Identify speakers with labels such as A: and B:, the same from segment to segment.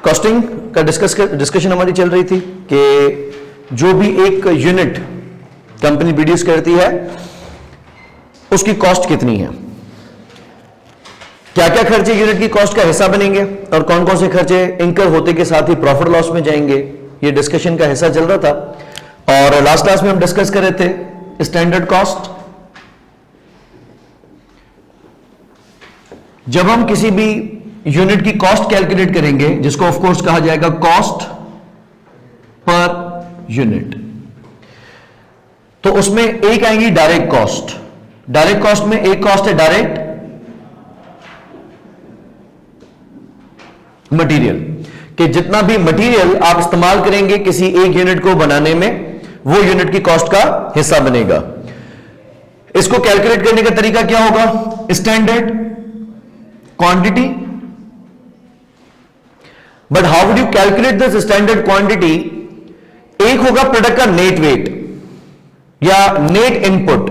A: Costing का discussion हमारी चल रही थी कि जो भी एक यूनिट कंपनी प्रोड्यूस करती है उसकी कॉस्ट कितनी है, क्या क्या खर्चे यूनिट की कॉस्ट का हिस्सा बनेंगे और कौन कौन से खर्चे इंकर होते के साथ ही प्रॉफिट लॉस में जाएंगे। ये डिस्कशन का हिस्सा चल रहा था और लास्ट क्लास में हम डिस्कस कर रहे थे स्टैंडर्ड कॉस्ट। जब हम किसी भी यूनिट की कॉस्ट कैलकुलेट करेंगे, जिसको ऑफ कोर्स कहा जाएगा कॉस्ट पर यूनिट, तो उसमें एक आएंगी डायरेक्ट कॉस्ट। डायरेक्ट कॉस्ट में एक कॉस्ट है डायरेक्ट मटेरियल, कि जितना भी मटेरियल आप इस्तेमाल करेंगे किसी एक यूनिट को बनाने में, वो यूनिट की कॉस्ट का हिस्सा बनेगा। इसको कैलकुलेट करने का तरीका क्या होगा? Standard quantity. But how would you calculate this standard quantity? एक होगा प्रोडक्ट का नेट वेट या नेट इनपुट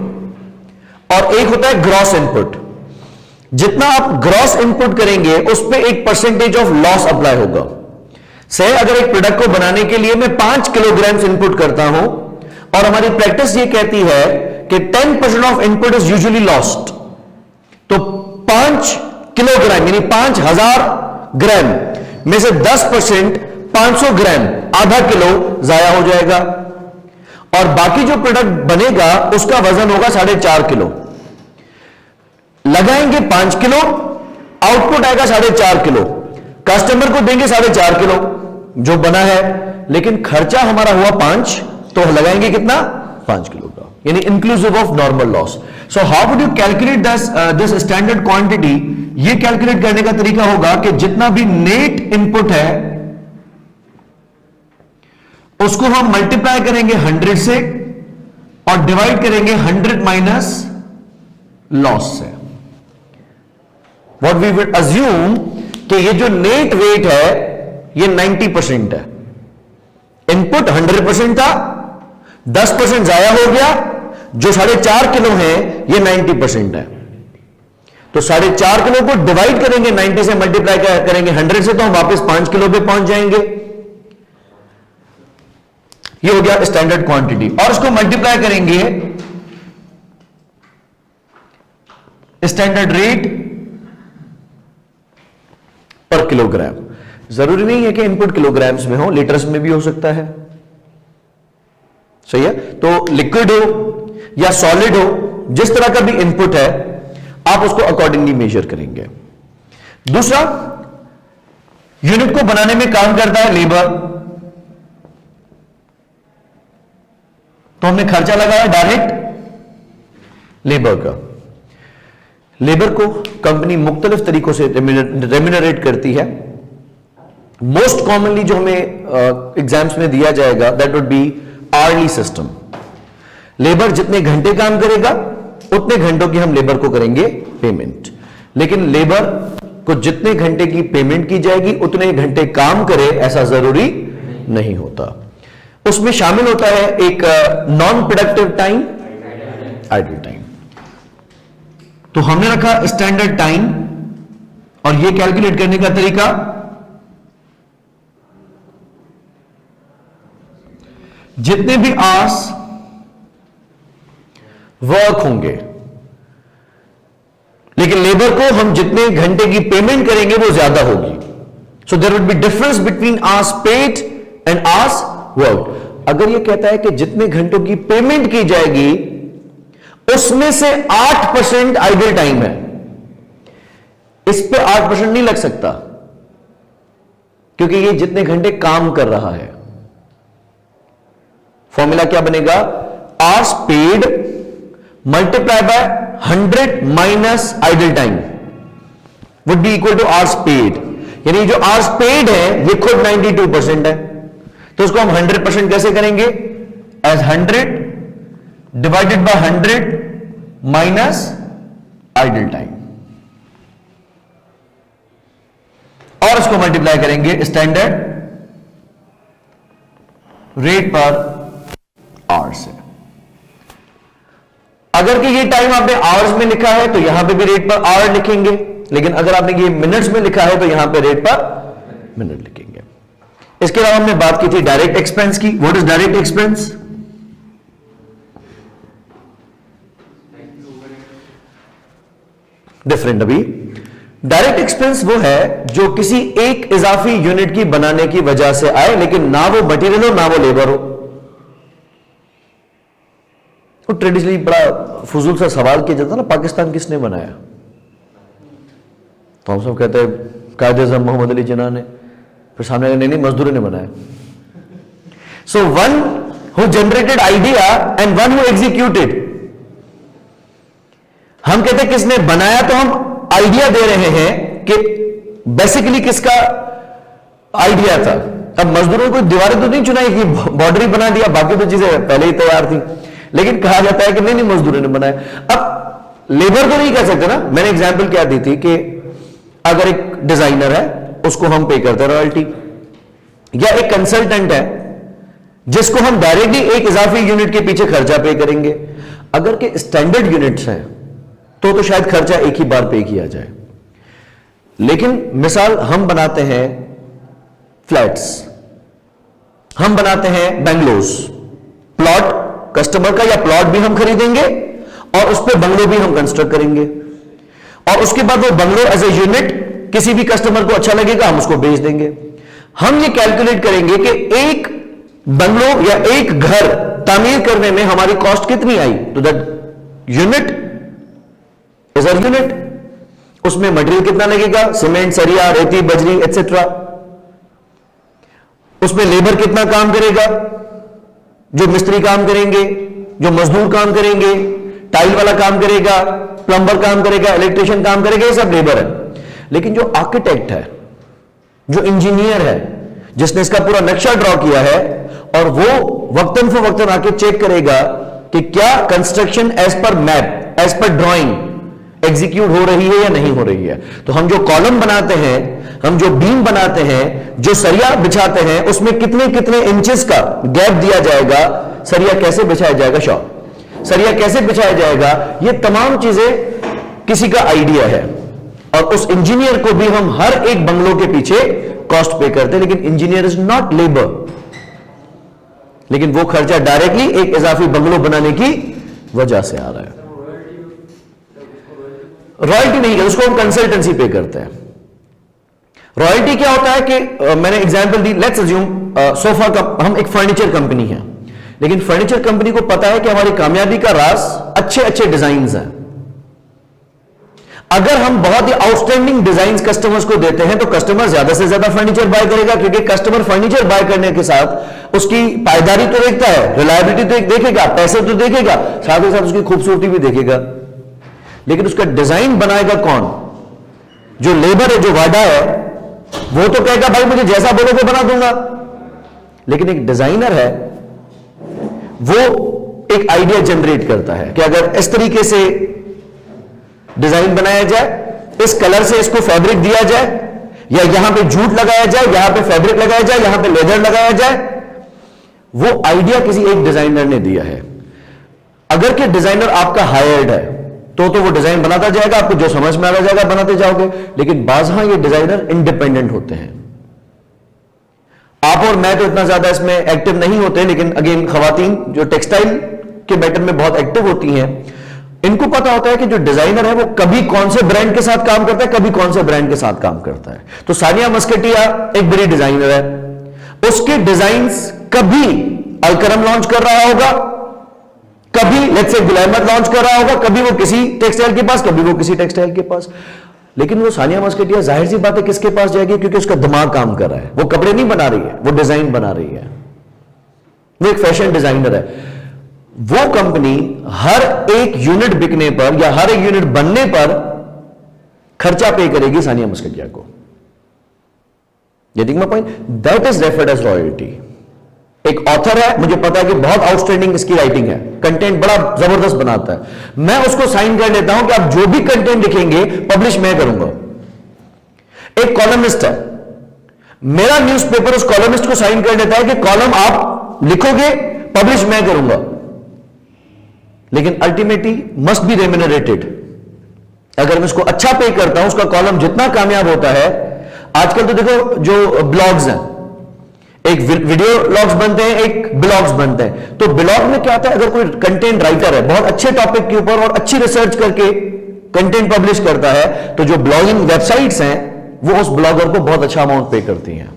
A: और एक होता है ग्रॉस इनपुट। जितना आप ग्रॉस इनपुट करेंगे उस पे एक परसेंटेज ऑफ लॉस अप्लाई होगा। से अगर एक प्रोडक्ट को बनाने के लिए मैं 5 किलोग्राम इनपुट करता हूं और हमारी प्रैक्टिस ये कहती है कि 10% of input is usually lost, तो 5 किलोग्राम यानी 5000 ग्राम में से 10% 500 ग्राम आधा किलो जाया हो जाएगा और बाकी जो प्रोडक्ट बनेगा उसका वजन होगा 4.5 किलो। लगाएंगे 5 किलो, आउटपुट आएगा 4.5 किलो, कस्टमर को देंगे 4.5 किलो जो बना है, लेकिन खर्चा हमारा हुआ 5, तो लगाएंगे कितना? 5 किलो का, यानी inclusive of normal loss. So how would you calculate this standard quantity? ये कैलकुलेट करने का तरीका होगा कि जितना भी नेट इनपुट है उसको हम मल्टीप्लाई करेंगे 100 से और डिवाइड करेंगे 100 माइनस लॉस से। व्हाट वी विल अज्यूम कि ये जो नेट वेट है ये 90% है। इनपुट 100% था, 10% जाया हो गया, जो 4.5 किलो है ये 90% है। तो 4.5 किलो को डिवाइड करेंगे 90 से, मल्टीप्लाई करेंगे 100 से, तो हम वापस 5 किलो पे पहुंच जाएंगे। ये हो गया स्टैंडर्ड क्वांटिटी। और उसको मल्टीप्लाई करेंगे स्टैंडर्ड रेट पर किलोग्राम। जरूरी नहीं है कि इनपुट किलोग्राम्स में हो, लीटर्स में भी हो सकता है। सही है? तो लिक्विड हो या सॉलिड हो, जिस तरह का भी इनपुट है आप उसको अकॉर्डिंगली मेजर करेंगे। दूसरा, यूनिट को बनाने में काम करता है लेबर। तो हमने खर्चा लगाया डायरेक्ट लेबर का। लेबर को कंपनी मुख्तलिफ तरीकों से रेम्यूनरेट करती है। मोस्ट कॉमनली जो हमें एग्जाम्स में दिया जाएगा that would be hourly system. Labour जितने घंटे काम करेगा उतने घंटों की हम लेबर को करेंगे पेमेंट, लेकिन लेबर को जितने घंटे की पेमेंट की जाएगी उतने घंटे काम करे ऐसा जरूरी नहीं होता। उसमें शामिल होता है एक non productive time, idle time. तो हमने रखा स्टैंडर्ड टाइम और यह कैलकुलेट करने का तरीका जितने भी आवर्स वर्क होंगे, लेकिन लेबर को हम जितने घंटे की पेमेंट करेंगे वो ज्यादा होगी। So there would be difference between hours paid and hours work. अगर ये कहता है कि जितने घंटों की पेमेंट की जाएगी उसमें से 8% आइडल टाइम है, इस पे 8% नहीं लग सकता क्योंकि ये जितने घंटे काम कर रहा है। फॉर्मूला क्या बनेगा? Hours paid multiply by 100 minus idle time would be equal two hours paid. यानी जो आवर्स पेड है ये खुद 92% है, तो उसको हम 100% कैसे करेंगे? As 100 divided by 100 minus idle time, और उसको मल्टीप्लाई करेंगे स्टैंडर्ड रेट पर आवर से। अगर कि ये टाइम आपने आवर्स में लिखा है तो यहां पे भी रेट पर आवर लिखेंगे, लेकिन अगर आपने ये मिनट्स में लिखा है तो यहां पे रेट पर मिनट लिखेंगे। इसके अलावा हमने बात की थी डायरेक्ट एक्सपेंस की। What is direct expense? Different. अभी डायरेक्ट एक्सपेंस वो है जो किसी एक इजाफी यूनिट की बनाने की वजह से आए, लेकिन ना वो मटेरियल हो ना वो लेबर हो। तो ट्रेडिशनली बड़ा फजूल सा सवाल किया जाता ना, पाकिस्तान किसने बनाया? तो हम सब कहते हैं कायदे आज़म मोहम्मद अली जिन्ना ने। फिर सामने नहीं मजदूरों ने बनाया। So one who generated idea and one who executed. हम कहते हैं किसने बनाया, तो हम आइडिया दे रहे हैं कि बेसिकली किसका आइडिया था। अब मजदूरों को दीवारें तो नहीं चुनाई कि बॉर्डर ही बना दिया, बाकी तो चीजें पहले ही तैयार थी, लेकिन कहा जाता है कि नहीं मजदूरों ने बनाया। अब लेबर को नहीं कह सकते ना। मैंने एग्जांपल क्या दी थी कि अगर एक डिजाइनर है उसको हम पे करते हैं रॉयल्टी, या एक कंसल्टेंट है जिसको हम डायरेक्टली एक इजाफी यूनिट के पीछे खर्चा पे करेंगे। अगर के स्टैंडर्ड यूनिट्स हैं तो शायद खर्चा एक ही बार पे किया जाए। लेकिन मिसाल हम बनाते हैं फ्लैट्स, हम बनाते हैं बंगलोज, प्लॉट कस्टमर का या प्लॉट भी हम खरीदेंगे और उस पर बंगलो भी हम कंस्ट्रक्ट करेंगे, और उसके बाद वो बंगलो एज ए यूनिट किसी भी कस्टमर को अच्छा लगेगा हम उसको बेच देंगे। हम ये कैलकुलेट करेंगे कि एक बंगलो या एक घर तामीर करने में हमारी कॉस्ट कितनी आई, तो that unit is a unit. उसमें मटेरियल कितना लगेगा, सीमेंट, सरिया, रेती, बजरी एटसेट्रा। उसमें लेबर कितना काम करेगा, जो मिस्त्री काम करेंगे, जो मजदूर काम करेंगे, टाइल वाला काम करेगा, प्लम्बर काम करेगा, इलेक्ट्रिशियन काम करेगा, ये सब लेबर है। लेकिन जो आर्किटेक्ट है, जो इंजीनियर है, जिसने इसका पूरा नक्शा ड्रॉ किया है, और वो वक्तन फवक्तन आके चेक करेगा कि क्या construction as per map, as per drawing execute हो रही है या नहीं हो रही है। तो हम जो कॉलम बनाते हैं, हम जो बीम बनाते हैं, जो सरिया बिछाते हैं, उसमें कितने कितने इंचेस का गैप दिया जाएगा, सरिया कैसे बिछाया जाएगा, सरिया कैसे बिछाया जाएगा, ये तमाम चीजें किसी का आइडिया है। और उस इंजीनियर को भी हम हर एक बंगलो के पीछे कॉस्ट पे करते हैं, लेकिन इंजीनियर इज नॉट लेबर। लेकिन वो खर्चा डायरेक्टली एक इजाफी बंगलो बनाने की वजह से आ रहा है। रॉयल्टी नहीं है, उसको हम कंसल्टेंसी पे करते हैं। रॉयल्टी क्या होता है कि मैंने example the, let's assume sofa का, हम एक फर्नीचर कंपनी है, लेकिन फर्नीचर कंपनी को पता है कि हमारी कामयाबी का राज अच्छे अच्छे डिजाइन्स हैं। अगर हम बहुत ही आउटस्टैंडिंग डिजाइन कस्टमर्स को देते हैं तो कस्टमर ज्यादा से ज्यादा फर्नीचर बाय करेगा, क्योंकि कस्टमर फर्नीचर बाय करने के साथ उसकी पायदारी तो देखता है, रिलायबिलिटी तो देखेगा, पैसे तो देखेगा, साथ ही साथ उसकी खूबसूरती भी देखेगा। लेकिन उसका डिजाइन बनाएगा कौन? जो लेबर है, जो वाडा है, वो तो कहेगा भाई मुझे जैसा बोलोगे बना दूंगा। लेकिन एक डिजाइनर है, वो एक आइडिया जनरेट करता है कि अगर इस तरीके से डिजाइन बनाया जाए, इस कलर से इसको फैब्रिक दिया जाए, या यहां पे जूट लगाया जाए, यहां पे फैब्रिक लगाया जाए, यहां पे लेदर लगाया जाए, वो आइडिया किसी एक डिजाइनर ने दिया है। अगर कि डिजाइनर आपका हायर्ड है तो वो डिजाइन बनाता जाएगा, आपको जो समझ में आ जाएगा बनाते जाओगे। लेकिन बाज़ हां ये डिजाइनर इंडिपेंडेंट होते हैं। आप और मैं तो इतना ज्यादा इसमें एक्टिव नहीं होते, लेकिन अगेन खवातीन जो टेक्सटाइल के मैटर में बहुत एक्टिव होती हैं, इनको पता होता है कि जो डिजाइनर है वो कभी कौन से ब्रांड के साथ काम करता है, कभी कौन से ब्रांड के साथ काम करता है। तो सानिया मस्कटिया एक बड़ी डिजाइनर है, उसके डिजाइन्स कभी अलकरम लॉन्च कर रहा होगा, कभी लेट्स से गुलैमत लॉन्च कर रहा होगा, कभी वो किसी टेक्सटाइल के पास, कभी वो किसी टेक्सटाइल के पास। लेकिन वो सानिया मस्कटिया जाहिर सी बात है किसके पास जाएगी, क्योंकि उसका दिमाग काम कर रहा है। वो कपड़े नहीं बना रही है, वो डिजाइन बना रही है, वो एक फैशन डिजाइनर है। वो कंपनी हर एक यूनिट बिकने पर या हर एक यूनिट बनने पर खर्चा पे करेगी सानिया मस्कटिया को। Getting my point? That is referred as royalty. एक ऑथर है, मुझे पता है कि बहुत आउटस्टैंडिंग इसकी राइटिंग है, कंटेंट बड़ा जबरदस्त बनाता है, मैं उसको साइन कर लेता हूं कि आप जो भी कंटेंट लिखेंगे पब्लिश मैं करूंगा। एक कॉलमिस्ट है, मेरा न्यूज़पेपर उस कॉलमिस्ट को साइन कर लेता है कि कॉलम आप लिखोगे, पब्लिश मैं करूंगा। लेकिन अल्टीमेटली मस्ट बी रेम्यूनरेटेड। अगर मैं उसको अच्छा पे करता हूं, उसका कॉलम जितना कामयाब होता है, आजकल तो देखो जो ब्लॉग्स हैं, एक वीडियो लॉग्स बनते हैं, एक ब्लॉग्स बनते हैं। तो ब्लॉग में क्या होता है, अगर कोई कंटेंट राइटर है, बहुत अच्छे टॉपिक के ऊपर और अच्छी रिसर्च करके कंटेंट पब्लिश करता है, तो जो ब्लॉगिंग वेबसाइट्स हैं वो उस ब्लॉगर को बहुत अच्छा अमाउंट पे करती हैं।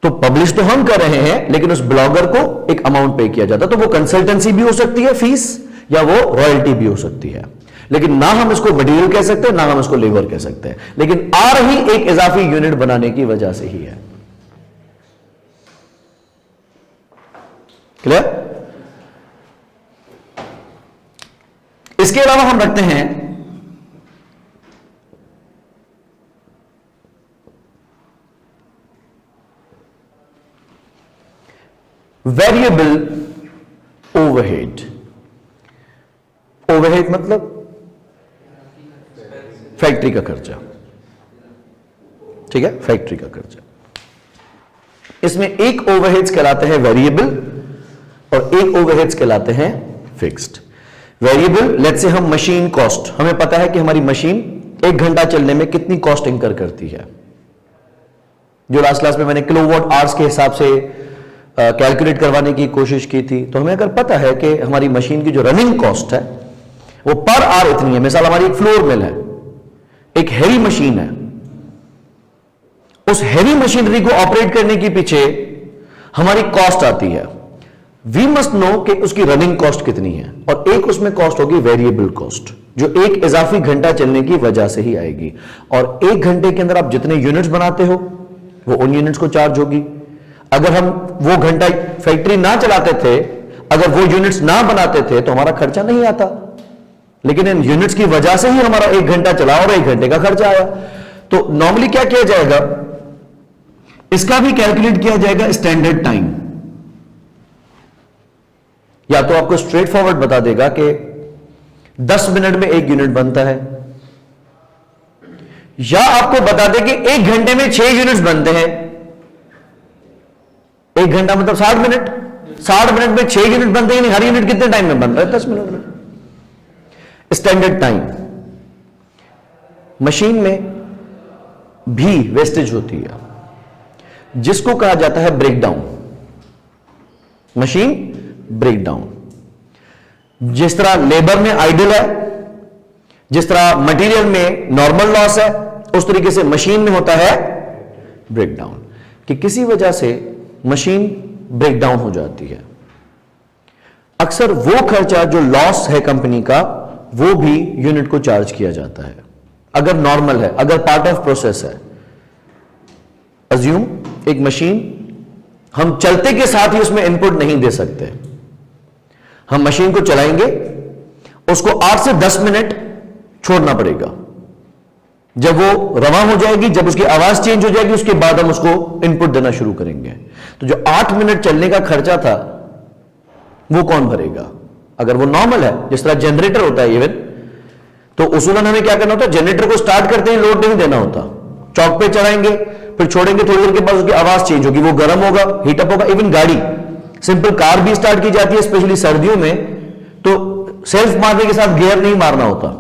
A: तो पब्लिश तो हम कर रहे हैं, लेकिन उस ब्लॉगर को एक अमाउंट पे किया जाता है। तो वो कंसल्टेंसी भी हो सकती है फीस, या वो रॉयल्टी भी हो सकती है। लेकिन ना हम इसको मटेरियल कह सकते हैं, ना हम इसको लेबर कह सकते हैं, लेकिन आ रही एक इजाफी यूनिट बनाने की वजह से ही है। क्लियर? इसके अलावा हम रखते हैं वेरिएबल ओवरहेड। ओवरहेड मतलब फैक्ट्री का खर्चा, ठीक है, फैक्ट्री का खर्चा। इसमें एक ओवरहेड्स कहलाते हैं वेरिएबल और एक ओवरहेड्स कहलाते हैं फिक्स्ड। वेरिएबल, लेट्स से हम मशीन कॉस्ट, हमें पता है कि हमारी मशीन 1 घंटा चलने में कितनी कॉस्ट इंकर करती है। जो लास्ट क्लास में मैंने किलोवाट आवर्स के हिसाब से कैलकुलेट करवाने की कोशिश की थी। तो हमें अगर पता है कि हमारी मशीन की जो रनिंग कॉस्ट है वो पर आवर इतनी है, मिसाल हमारी एक फ्लोर मिल है, एक हैवी मशीन है, उस हैवी मशीनरी को ऑपरेट करने के पीछे हमारी कॉस्ट आती है। वी मस्ट नो कि उसकी रनिंग कॉस्ट कितनी है, और एक उसमें कॉस्ट होगी वेरिएबल कॉस्ट, जो एक इजाफी घंटा चलने की वजह से ही आएगी। और 1 घंटे के अंदर आप जितने यूनिट्स बनाते हो वो उन यूनिट्स को चार्ज होगी। अगर हम वो घंटा फैक्ट्री ना चलाते थे, अगर वो यूनिट्स ना बनाते थे, तो हमारा खर्चा नहीं आता। लेकिन इन यूनिट्स की वजह से ही हमारा 1 घंटा चला और 1 घंटे का खर्चा आया। तो नॉर्मली क्या किया जाएगा, इसका भी कैलकुलेट किया जाएगा स्टैंडर्ड टाइम। या तो आपको स्ट्रेट फॉरवर्ड बता देगा कि 10 मिनट में 1 यूनिट बनता है, या आपको बता दे कि 1 घंटे में 6 यूनिट्स बनते हैं। 1 घंटा मतलब 60 मिनट, 60 मिनट में 6 यूनिट बनते हैं, नहीं हर यूनिट कितने टाइम में बन रहा है, 10 मिनट में। Standard time. मशीन में भी वेस्टेज होती है जिसको कहा जाता है ब्रेकडाउन। मशीन ब्रेकडाउन, जिस तरह लेबर में आइडल है, जिस तरह मटेरियल में नॉर्मल लॉस है, उस तरीके से मशीन में होता है ब्रेकडाउन, कि किसी वजह से मशीन ब्रेकडाउन हो जाती है। अक्सर वो खर्चा जो लॉस है कंपनी का, वो भी यूनिट को चार्ज किया जाता है। अगर नॉर्मल है, अगर पार्ट ऑफ प्रोसेस है। अज्यूम एक मशीन, हम चलते के साथ ही उसमें इनपुट नहीं दे सकते। हम मशीन को चलाएंगे, उसको 8 से 10 मिनट छोड़ना पड़ेगा। जब वो रवा हो जाएगी, जब उसकी आवाज चेंज हो जाएगी, उसके बाद हम उसको इनपुट देना शुरू करेंगे। तो जो 8 मिनट चलने का खर्चा था वो कौन भरेगा? अगर वो नॉर्मल है, जिस तरह जनरेटर होता है इवन, तो उसूलन हमें क्या करना होता है, जनरेटर को स्टार्ट करते ही लोड नहीं देना होता। चौक पे चढ़ाएंगे, फिर छोड़ेंगे, थोड़ी देर के बाद उसकी आवाज चेंज होगी, वो गर्म होगा, हीटअप होगा। इवन गाड़ी, सिंपल कार भी स्टार्ट की जाती है, स्पेशली सर्दियों में, तो सेल्फ मारने के साथ गियर नहीं मारना होता।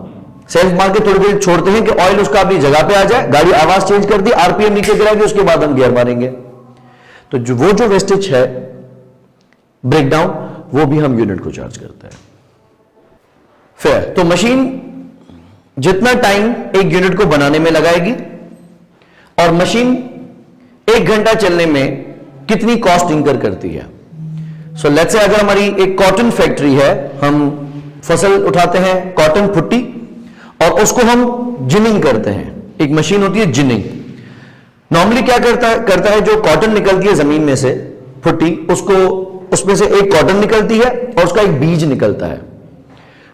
A: सेल्फ मार के थोड़ी देर छोड़ते हैं कि ऑयल उसका अपनी जगह पे आ जाए, गाड़ी आवाज चेंज कर दी, आरपीएम नीचे गिराएगी, उसके बाद हम गियर मारेंगे। तो जो वेस्टेज है ब्रेकडाउन, वो भी हम यूनिट को चार्ज करते हैं। फेयर। तो मशीन जितना टाइम एक यूनिट को बनाने में लगाएगी, और मशीन 1 घंटा चलने में कितनी कॉस्ट इंकर करती है। सो लेट्स से अगर हमारी एक कॉटन फैक्ट्री है, हम फसल उठाते हैं, कॉटन फुट्टी, और उसको हम जिनिंग करते हैं। एक मशीन होती है जिनिंग। नॉर्मली क्या करता है जो कॉटन निकलती है जमीन में से, फुट्टी, उसको उसमें से एक कॉटन निकलती है और उसका एक बीज निकलता है।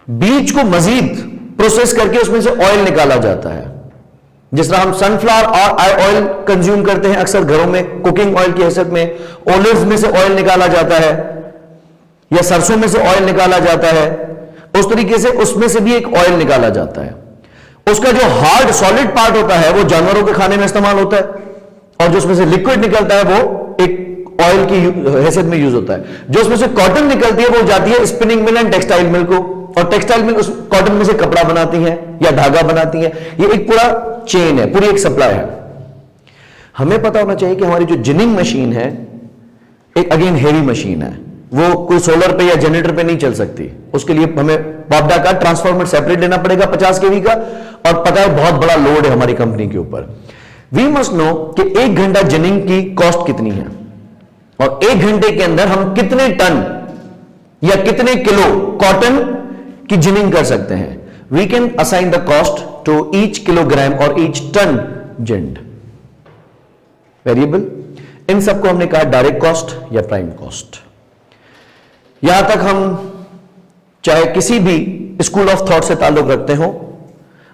A: बीज को मजीद प्रोसेस करके उसमें से ऑयल निकाला जाता है। जिस तरह हम सनफ्लावर ऑयल कंज्यूम करते हैं अक्सर घरों में कुकिंग ऑयल की हैसियत में, ओलिव्स में से ऑयल निकाला जाता है, या सरसों में से ऑयल निकाला जाता है, उस तरीके से उसमें से भी एक ऑयल निकाला जाता है। उसका जो हार्ड सॉलिड पार्ट होता है वो जानवरों के खाने में इस्तेमाल होता है, और जो उसमें से लिक्विड निकलता है वो एक ऑयल की हैसियत में यूज होता है। जो उसमें से कॉटन निकलती है वो जाती है spinning mill and textile mill को, और टेक्सटाइल मिल उस कॉटन में से कपड़ा बनाती है या धागा बनाती है। ये एक पूरा चेन है, पूरी एक सप्लाई है। हमें पता होना चाहिए कि हमारी जो जिनिंग मशीन है एक अगेन हेवी मशीन है, वो कोई सोलर पे या जनरेटर पे नहीं चल सकती। उसके लिए हमें वापडा का ट्रांसफार्मर सेपरेट लेना पड़ेगा 50 केवी का, और पता है बहुत बड़ा लोड है हमारी कंपनी के ऊपर। वी मस्ट नो कि 1 घंटा जिनिंग की कॉस्ट कितनी है, और 1 घंटे के अंदर हम कितने टन या कितने किलो कॉटन की जिनिंग कर सकते हैं। We can assign the cost to each kilogram और ईच टन जिंड वेरिएबल। इन सबको हमने कहा डायरेक्ट कॉस्ट या प्राइम कॉस्ट। यहां तक हम चाहे किसी भी स्कूल ऑफ थॉट से ताल्लुक रखते हो,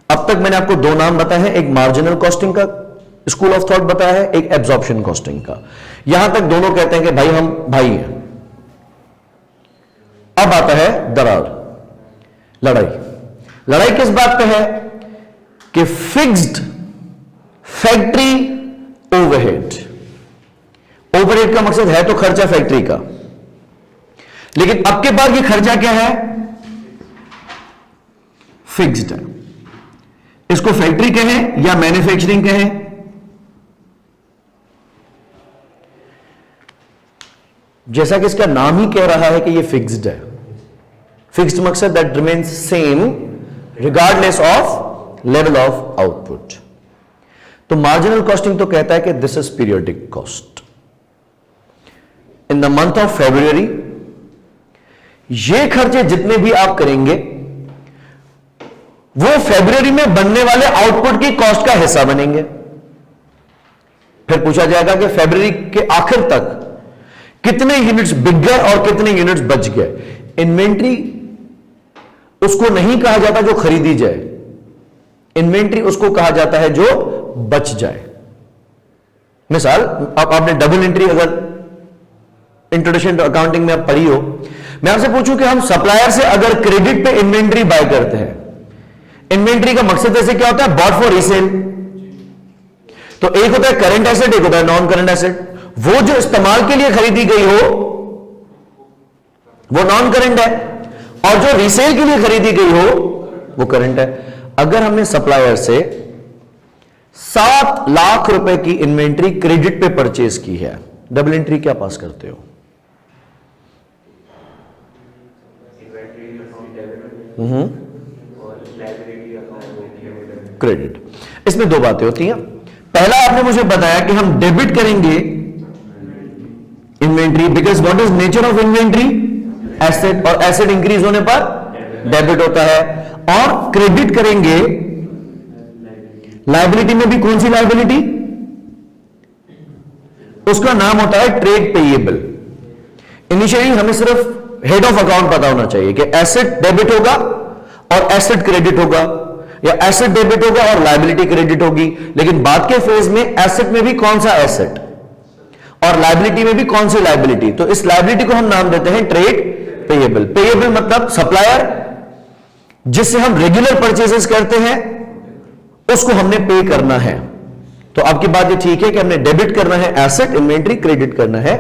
A: अब तक मैंने आपको 2 नाम बताए हैं, एक मार्जिनल कॉस्टिंग का स्कूल ऑफ थॉट बताया है, एक एब्जॉर्प्शन कॉस्टिंग का। यहां तक दोनों कहते हैं कि भाई हम भाई हैं। अब आता है दरार, लड़ाई। लड़ाई किस बात पे है कि फिक्स्ड फैक्ट्री ओवरहेड। ओवरहेड का मकसद है तो खर्चा फैक्ट्री का, लेकिन अब के बाद ये खर्चा क्या है, फिक्स्ड है। इसको फैक्ट्री कहें या मैन्युफैक्चरिंग कहें, जैसा कि इसका नाम ही कह रहा है कि ये फिक्स्ड है। फिक्स्ड मकसद that remains same regardless of level of output. तो मार्जिनल कॉस्टिंग तो कहता है कि this is periodic cost. In the month of February ये खर्चे जितने भी आप करेंगे वो फेब्रुअरी में बनने वाले आउटपुट की कॉस्ट का हिस्सा बनेंगे। फिर पूछा जाएगा कि फेब्रुअरी के आखिर तक कितने यूनिट्स बिक गए और कितने यूनिट्स बच गए। इन्वेंट्री उसको नहीं कहा जाता जो खरीदी जाए, इन्वेंट्री उसको कहा जाता है जो बच जाए। मिसाल आपने डबल एंट्री अगर इंट्रोडक्शन टू अकाउंटिंग में आप पढ़ी हो, मैं आपसे पूछूं कि हम सप्लायर से अगर क्रेडिट पे इन्वेंट्री बाय करते हैं, इन्वेंट्री का मकसद ऐसे क्या होता है, बॉट फॉर रीसेल। तो एक होता है करंट एसेट, एक होता है नॉन करंट एसेट। वो जो इस्तेमाल के लिए खरीदी गई हो वो नॉन करंट है, और जो रीसेल के लिए खरीदी गई हो वो करंट है। अगर हमने सप्लायर से 7 लाख रुपए की इन्वेंट्री क्रेडिट पे परचेज की है, डबल एंट्री क्या पास करते हो? क्रेडिट। इसमें 2 बातें होती हैं। पहला आपने मुझे बताया कि हम डेबिट करेंगे inventory, because what is nature of inventory, asset, और एसेट इंक्रीज होने पर डेबिट होता है। और क्रेडिट करेंगे लायबिलिटी में भी। कौन सी लायबिलिटी? उसका नाम होता है ट्रेड पेएबल। इनिशियली हमें सिर्फ हेड ऑफ अकाउंट पता होना चाहिए कि एसेट डेबिट होगा और एसेट क्रेडिट होगा, या एसेट डेबिट होगा और लायबिलिटी क्रेडिट होगी। लेकिन बाद के फेज में एसेट में भी कौन सा एसेट और लायबिलिटी में भी कौन सी लायबिलिटी, तो इस लायबिलिटी को हम नाम देते हैं ट्रेड पेएबल। पेएबल मतलब सप्लायर जिससे हम रेगुलर परचेजेस करते हैं उसको हमने पे करना है। तो आपकी बात ये ठीक है कि हमने डेबिट करना है एसेट इन्वेंट्री, क्रेडिट करना है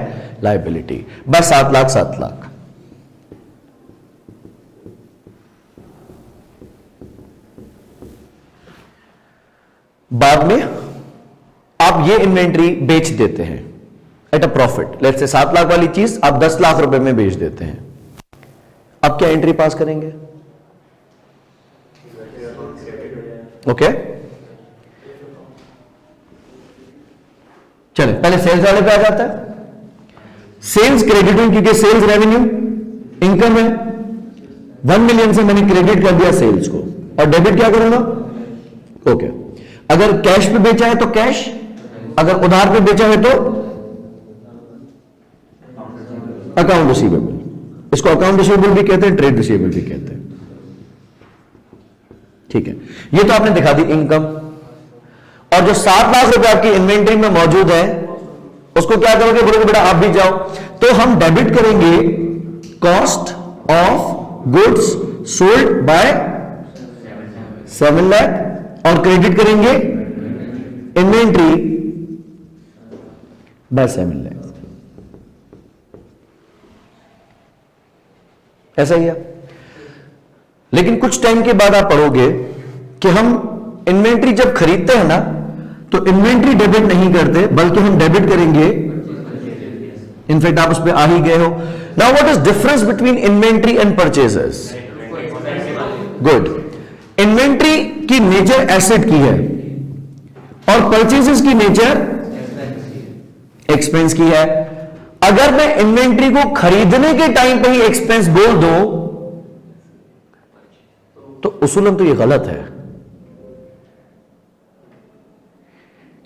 A: लायबिलिटी। बस 7 लाख 7 लाख। बाद में आप ये इन्वेंट्री बेच देते हैं at a profit. Let's say 7 lakh वाली चीज आप 10 लाख रुपए में बेच देते हैं। अब क्या एंट्री पास करेंगे? ओके चले, पहले सेल्स वाले पे आ जाता है। सेल्स क्रेडिटिंग, क्योंकि सेल्स रेवेन्यू इनकम है। 1 मिलियन से मैंने क्रेडिट कर दिया सेल्स को, और डेबिट क्या करूंगा? ओके अगर कैश पे बेचा है तो कैश, अगर उधार पे बेचा है तो अकाउंट रिसीवेबल। इसको अकाउंट रिसीवेबल भी कहते हैं, ट्रेड रिसीवेबल भी कहते हैं। ठीक है, ये तो आपने दिखा दी इनकम। और जो 7 लाख रुपए आपकी इन्वेंट्री में मौजूद है उसको क्या करोगे? बोलोगे बेटा आप भी जाओ। तो हम डेबिट करेंगे cost of goods sold by 7 lakh और क्रेडिट करेंगे इन्वेंट्री बाय 7 लाख। ऐसा ही है। लेकिन कुछ टाइम के बाद आप पढ़ोगे कि हम इन्वेंट्री जब खरीदते हैं ना तो इन्वेंट्री डेबिट नहीं करते, बल्कि हम डेबिट करेंगे। इनफैक्ट आप उस पर आ ही गए हो। Now what is difference between inventory and purchases? Good. Inventory की नेचर एसेट की है और परचेजेस की नेचर एक्सपेंस की है। अगर मैं इन्वेंट्री को खरीदने के टाइम पे ही एक्सपेंस बोल दूं तो उसूलन तो ये गलत है,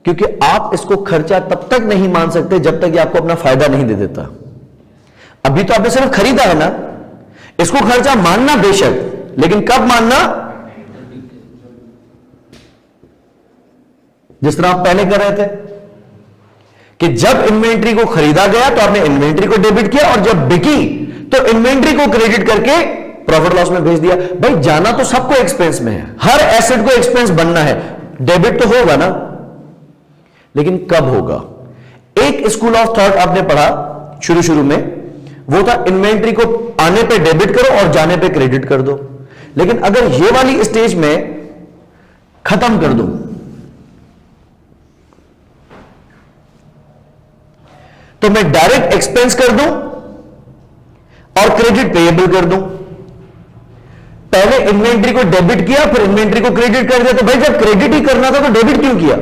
A: क्योंकि आप इसको खर्चा तब तक नहीं मान सकते जब तक ये आपको अपना फायदा नहीं दे देता। अभी तो आपने सिर्फ खरीदा है ना, इसको खर्चा मानना बेशक, लेकिन कब मानना? जिस तरह आप पहले कर रहे थे कि जब इन्वेंट्री को खरीदा गया तो आपने इन्वेंट्री को डेबिट किया और जब बिकी तो इन्वेंट्री को क्रेडिट करके प्रॉफिट लॉस में भेज दिया। भाई जाना तो सबको एक्सपेंस में है, हर एसेट को एक्सपेंस बनना है, डेबिट तो होगा ना, लेकिन कब होगा? एक स्कूल ऑफ थॉट आपने पढ़ा शुरू में, वो था इन्वेंट्री को आने पे डेबिट करो और जाने पे क्रेडिट कर दो। लेकिन अगर ये वाली स्टेज में खत्म कर दूं तो मैं डायरेक्ट एक्सपेंस कर दूं और क्रेडिट पेएबल कर दूं। पहले इन्वेंट्री को डेबिट किया, फिर इन्वेंट्री को क्रेडिट कर दिया, तो भाई जब क्रेडिट ही करना था तो डेबिट क्यों किया?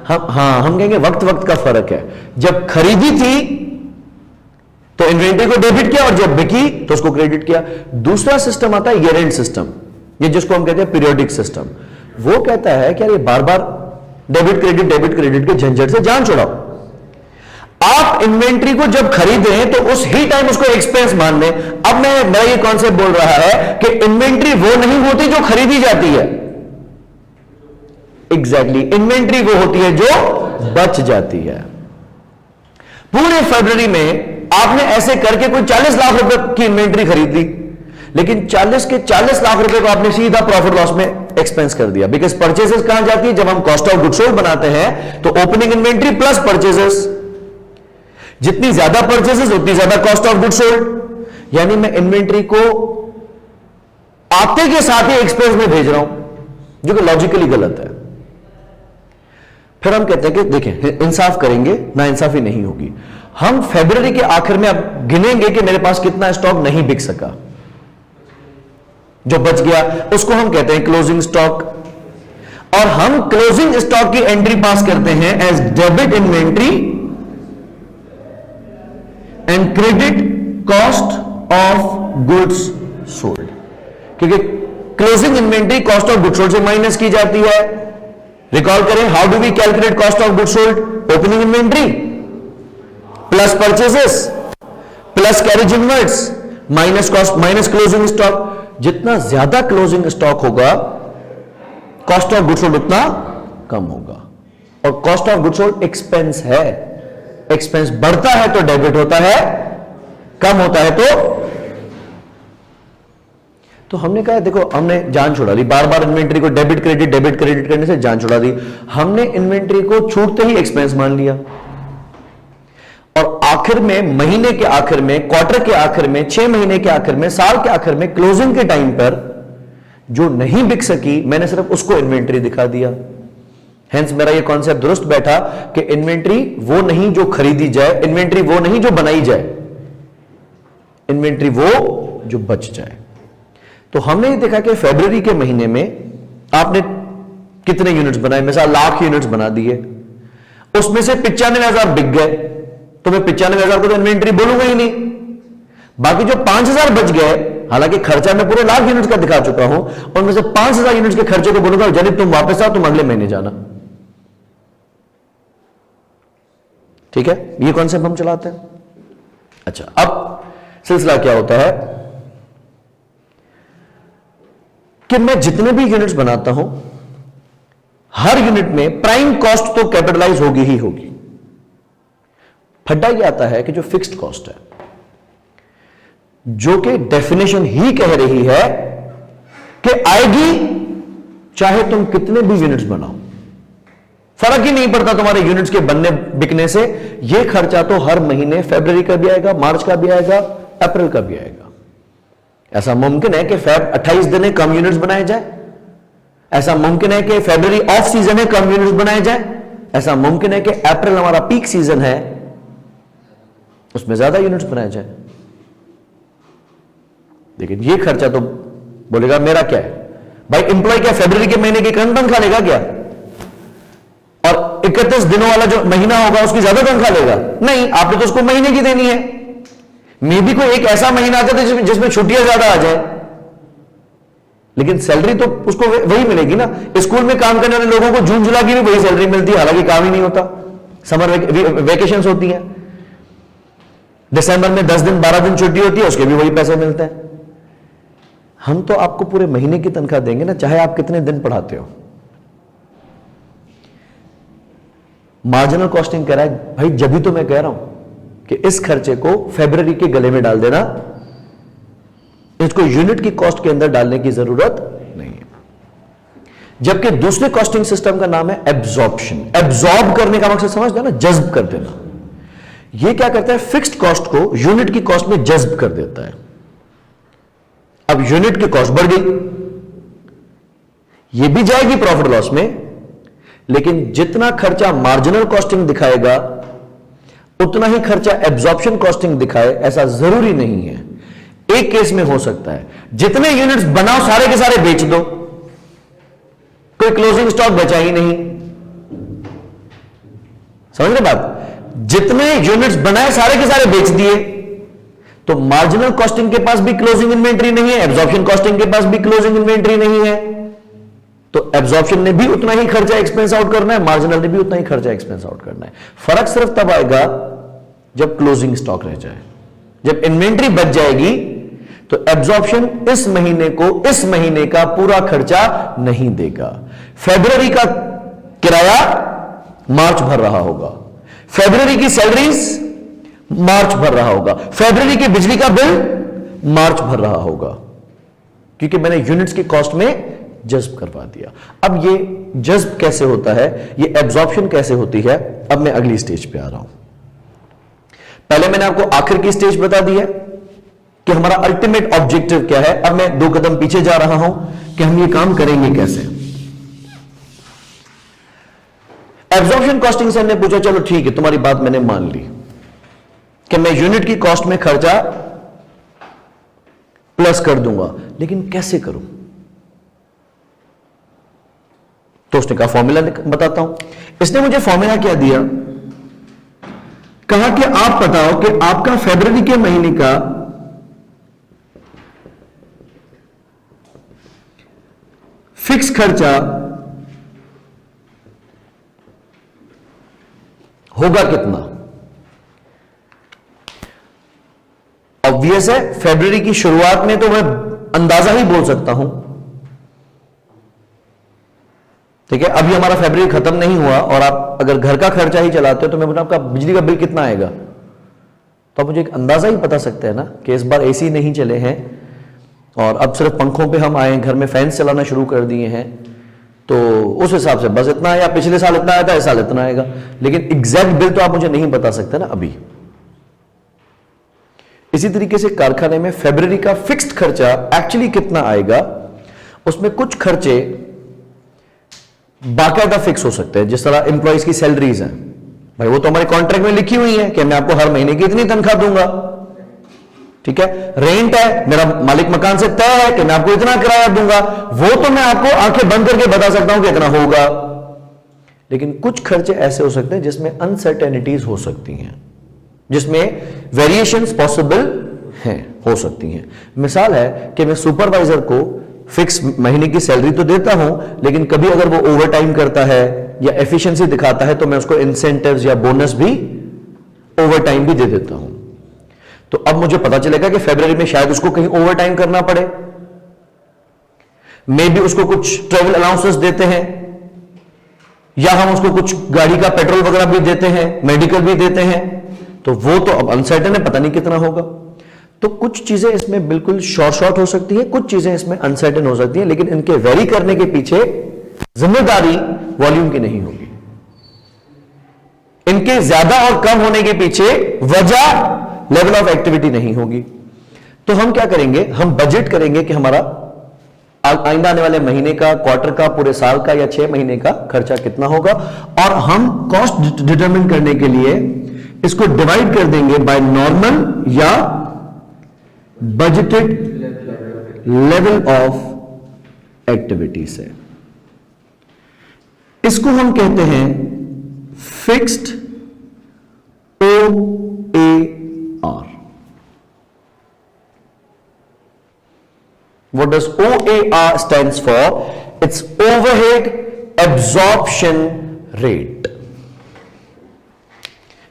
A: हम कहेंगे वक्त वक्त का फर्क है। जब खरीदी थी तो इन्वेंट्री को डेबिट किया और जब बिकी तो उसको क्रेडिट किया। दूसरा सिस्टम आता है ईयर एंड सिस्टम, ये जिसको हम कहते हैं पीरियोडिक सिस्टम। वो कहता है कि यार ये बार बार डेबिट क्रेडिट के झंझट से जान छुड़ाओ। आप इन्वेंट्री को जब खरीदें तो उस ही टाइम उसको एक्सपेंस मान लें। अब मेरा ये कॉन्सेप्ट बोल रहा है कि इन्वेंट्री वो नहीं होती जो खरीदी जाती है। एग्जैक्टली, इन्वेंट्री वो होती है जो बच जाती है। पूरे फरवरी में आपने ऐसे करके कोई 40 लाख रुपए की इन्वेंट्री खरीद ली, लेकिन 40 के 40 लाख रुपए को आपने सीधा प्रॉफिट लॉस में एक्सपेंस कर दिया। बिकॉज परचेजेस कहां जाती है? जब हम कॉस्ट ऑफ गुड्स सोल्ड बनाते हैं तो ओपनिंग इन्वेंट्री प्लस परचेजेस, जितनी ज्यादा परचेजेस उतनी ज्यादा कॉस्ट ऑफ गुड्स सोल्ड। यानी मैं इन्वेंट्री को आते के साथ ही एक्सपेंस में भेज रहा हूं, जो कि लॉजिकली गलत है। फिर हम कहते हैं कि देखें, इंसाफ करेंगे, ना इंसाफी नहीं होगी। हम फरवरी के आखिर में अब गिनेंगे कि मेरे पास कितना स्टॉक नहीं बिक सका, जो बच गया, उसको हम कहते हैं क्लोजिंग स्टॉक। और हम क्लोजिंग स्टॉक की एंट्री पास करते हैं as debit inventory and credit cost of goods sold, क्योंकि closing inventory cost of goods sold से माइनस की जाती है। रिकॉल करें, how do we calculate cost of goods sold? Opening inventory plus purchases plus carriage inwards minus cost minus closing stock. जितना ज्यादा closing stock होगा, cost of goods sold उतना कम होगा। और cost of goods sold expense है, expense बढ़ता है तो डेबिट होता है, कम होता है तो हमने कहा देखो, हमने जान छुड़ा ली। बार बार इन्वेंट्री को डेबिट क्रेडिट करने से जान छुड़ा दी। हमने इन्वेंट्री को छूटते ही एक्सपेंस मान लिया और आखिर में, महीने के आखिर में, क्वार्टर के आखिर में, 6 महीने के आखिर में, साल के आखिर में, क्लोजिंग के टाइम पर जो नहीं बिक सकी, मैंने सिर्फ उसको इन्वेंट्री दिखा दिया। हेंस मेरा ये कॉन्सेप्ट दुरुस्त बैठा कि इन्वेंट्री वो नहीं जो खरीदी जाए, इन्वेंट्री वो नहीं जो बनाई जाए, इन्वेंट्री वो जो बच जाए। तो हमने ये देखा कि फरवरी के महीने में आपने कितने यूनिट्स बनाए? मिसाल लाख यूनिट्स बना दिए, उसमें से 95,000 बिक गए, तो मैं 95,000 को तो इन्वेंट्री बोलूंगा ही नहीं। बाकी जो 5,000 बच गए, हालांकि खर्चा मैं पूरे लाख यूनिट्स का दिखा चुका हूं, और मैं से 5,000 यूनिट्स के खर्चे को बोलूंगा जनित तुम वापस आओ, तुम अगले महीने जाना। ठीक है, ये कॉन्सेप्ट हम चलाते हैं। अच्छा, अब सिलसिला क्या होता है कि मैं जितने भी यूनिट्स बनाता हूं, हर यूनिट में प्राइम कॉस्ट तो कैपिटलाइज होगी ही होगी। फड्डा यह आता है कि जो फिक्स्ड कॉस्ट है, जो कि डेफिनेशन ही कह रही है कि आएगी चाहे तुम कितने भी यूनिट्स बनाओ, फर्क ही नहीं पड़ता तुम्हारे यूनिट्स के बनने बिकने से। यह खर्चा तो हर महीने फरवरी का भी आएगा, मार्च का भी आएगा, अप्रैल का भी आएगा। ऐसा मुमकिन है कि फेब 28 दिन कम यूनिट्स बनाए जाए, ऐसा मुमकिन है कि फरवरी ऑफ सीजन है, कम यूनिट्स बनाए जाए। ऐसा मुमकिन है कि अप्रैल हमारा पीक सीजन है, उसमें ज्यादा यूनिट्स बनाए जाए। लेकिन ये खर्चा तो बोलेगा मेरा क्या है भाई, एम्प्लॉय क्या फरवरी के महीने की कम तनख्वाह लेगा क्या? और 31 दिनों वाला जो महीना होगा उसकी ज्यादा तनख्वाह लेगा? नहीं, आपने तो उसको महीने की देनी है। मे बी कोई एक ऐसा महीना आता है जिसमें छुट्टियां ज्यादा आ जाए, लेकिन सैलरी तो उसको वही मिलेगी ना। स्कूल में काम करने वाले लोगों को जून जुलाई की भी वही सैलरी मिलती है, हालांकि काम ही नहीं होता, समर वेकेशंस होती हैं। दिसंबर में 10 दिन 12 दिन छुट्टी होती है, उसके भी वही पैसे मिलते हैं। हम तो आपको पूरे महीने की तनख्वाह देंगे ना, चाहे आप कितने दिन पढ़ाते हो। मार्जिनल कॉस्टिंग कह रहा है भाई, जब भी तो मैं कह रहा हूं कि इस खर्चे को फरवरी के गले में डाल देना, इसको यूनिट की कॉस्ट के अंदर डालने की जरूरत नहीं है। जबकि दूसरे कॉस्टिंग सिस्टम का नाम है एब्जॉर्प्शन। एब्जॉर्ब करने का मकसद समझते हो ना, जज्ब कर देना। यह क्या करता है, फिक्स्ड कॉस्ट को यूनिट की कॉस्ट में जज्ब कर देता है। अब यूनिट की कॉस्ट बढ़ गई, यह भी जाएगी प्रॉफिट लॉस में, लेकिन जितना खर्चा मार्जिनल कॉस्टिंग दिखाएगा उतना ही खर्चा एब्जॉर्प्शन कॉस्टिंग दिखाए, ऐसा जरूरी नहीं है। एक केस में हो सकता है जितने यूनिट्स बनाओ सारे के सारे बेच दो, कोई क्लोजिंग स्टॉक बचा ही नहीं। समझ रहे बात? जितने यूनिट्स बनाए सारे के सारे बेच दिए, तो मार्जिनल कॉस्टिंग के पास भी क्लोजिंग इन्वेंट्री नहीं है, एब्जॉर्प्शन कॉस्टिंग के पास भी क्लोजिंग इन्वेंट्री नहीं है। तो एब्जॉर्प्शन ने भी उतना ही खर्चा एक्सपेंस आउट करना है, मार्जिनल ने भी उतना ही खर्चा एक्सपेंस आउट करना है। फर्क सिर्फ तब आएगा जब क्लोजिंग स्टॉक रह जाए। जब इन्वेंट्री बच जाएगी तो एब्जॉर्प्शन इस महीने को इस महीने का पूरा खर्चा नहीं देगा। फरवरी का किराया मार्च भर रहा होगा, फरवरी की सैलरीज मार्च भर रहा होगा, फरवरी की बिजली का बिल मार्च भर रहा होगा, क्योंकि मैंने यूनिट्स की कॉस्ट में जज्ब करवा दिया। अब ये जज्ब कैसे होता है, ये एब्जॉर्प्शन कैसे होती है, अब मैं अगली स्टेज पे आ रहा हूं। पहले मैंने आपको आखिर की स्टेज बता दी है कि हमारा अल्टीमेट ऑब्जेक्टिव क्या है। अब मैं 2 कदम पीछे जा रहा हूं कि हम ये काम करेंगे कैसे। एब्जॉर्प्शन कॉस्टिंग से हमने पूछा, चलो ठीक है तुम्हारी बात मैंने मान ली कि मैं यूनिट की कॉस्ट में खर्चा प्लस कर दूंगा, लेकिन कैसे करूं? तो उसने कहा फॉर्मूला बताता हूं। इसने मुझे फॉर्मूला क्या दिया, कहा कि आप बताओ कि आपका फरवरी के महीने का फिक्स खर्चा होगा कितना। ऑब्वियस है, फरवरी की शुरुआत में तो मैं अंदाजा ही बोल सकता हूं, ठीक है। अभी हमारा फरवरी खत्म नहीं हुआ और आप अगर घर का खर्चा ही चलाते हो तो मैं बोलूं आपका बिजली का बिल कितना आएगा, तो आप मुझे एक अंदाजा ही बता सकते हैं ना कि इस बार एसी नहीं चले हैं और अब सिर्फ पंखों पे हम आए, घर में फैन चलाना शुरू कर दिए हैं, तो उस हिसाब से बस इतना आया। पिछले साल इतना आया था, इस साल इतना आएगा, लेकिन एग्जैक्ट बिल तो आप मुझे नहीं बता सकते ना अभी। इसी तरीके से कारखाने में फरवरी का फिक्स्ड खर्चा एक्चुअली कितना आएगा, उसमें कुछ खर्चे बाकायदा फिक्स हो सकते हैं। जिस तरह एम्प्लॉइज की सैलरीज हैं, भाई वो तो हमारे कॉन्ट्रैक्ट में लिखी हुई है कि मैं आपको हर महीने की इतनी तनख्वाह दूंगा, ठीक है। रेंट है, मेरा मालिक मकान से तय है कि मैं आपको इतना किराया दूंगा, वो तो मैं आपको आंखें बंद करके बता सकता हूं कि इतना होगा। लेकिन कुछ खर्चे ऐसे हो सकते हैं जिसमें अनसर्टेनिटीज हो सकती हैं, जिसमें वेरिएशंस पॉसिबल हैं, हो सकती हैं। मिसाल है कि मैं सुपरवाइजर को फिक्स महीने की सैलरी तो देता हूं, लेकिन कभी अगर वो ओवर टाइम करता है या एफिशिएंसी दिखाता है तो मैं उसको इंसेंटिव्स या बोनस भी ओवर टाइम भी दे देता हूं। तो अब मुझे पता चलेगा कि फरवरी में शायद उसको कहीं ओवर टाइम करना पड़े, मे भी उसको कुछ ट्रेवल अलाउंसेस देते हैं, या हम उसको कुछ गाड़ी का पेट्रोल वगैरह भी देते हैं, मेडिकल भी देते हैं, तो वो तो अब अनसर्टेन है, पता नहीं कितना होगा। तो कुछ चीजें इसमें बिल्कुल शॉर्ट हो सकती है, कुछ चीजें इसमें अनसर्टेन हो सकती है, लेकिन इनके वेरी करने के पीछे जिम्मेदारी वॉल्यूम की नहीं होगी। इनके ज्यादा और कम होने के पीछे वजह लेवल ऑफ एक्टिविटी नहीं होगी। तो हम क्या करेंगे, हम बजट करेंगे कि हमारा आइंदा आने वाले महीने का, क्वार्टर का, पूरे साल का या 6 महीने का खर्चा कितना होगा, और हम कॉस्ट डिटरमिन करने के लिए इसको डिवाइड कर देंगे बाय नॉर्मल या बजटेड लेवल ऑफ एक्टिविटी से। इसको हम कहते हैं fixed OAR। What does OAR stands for? It's overhead absorption rate,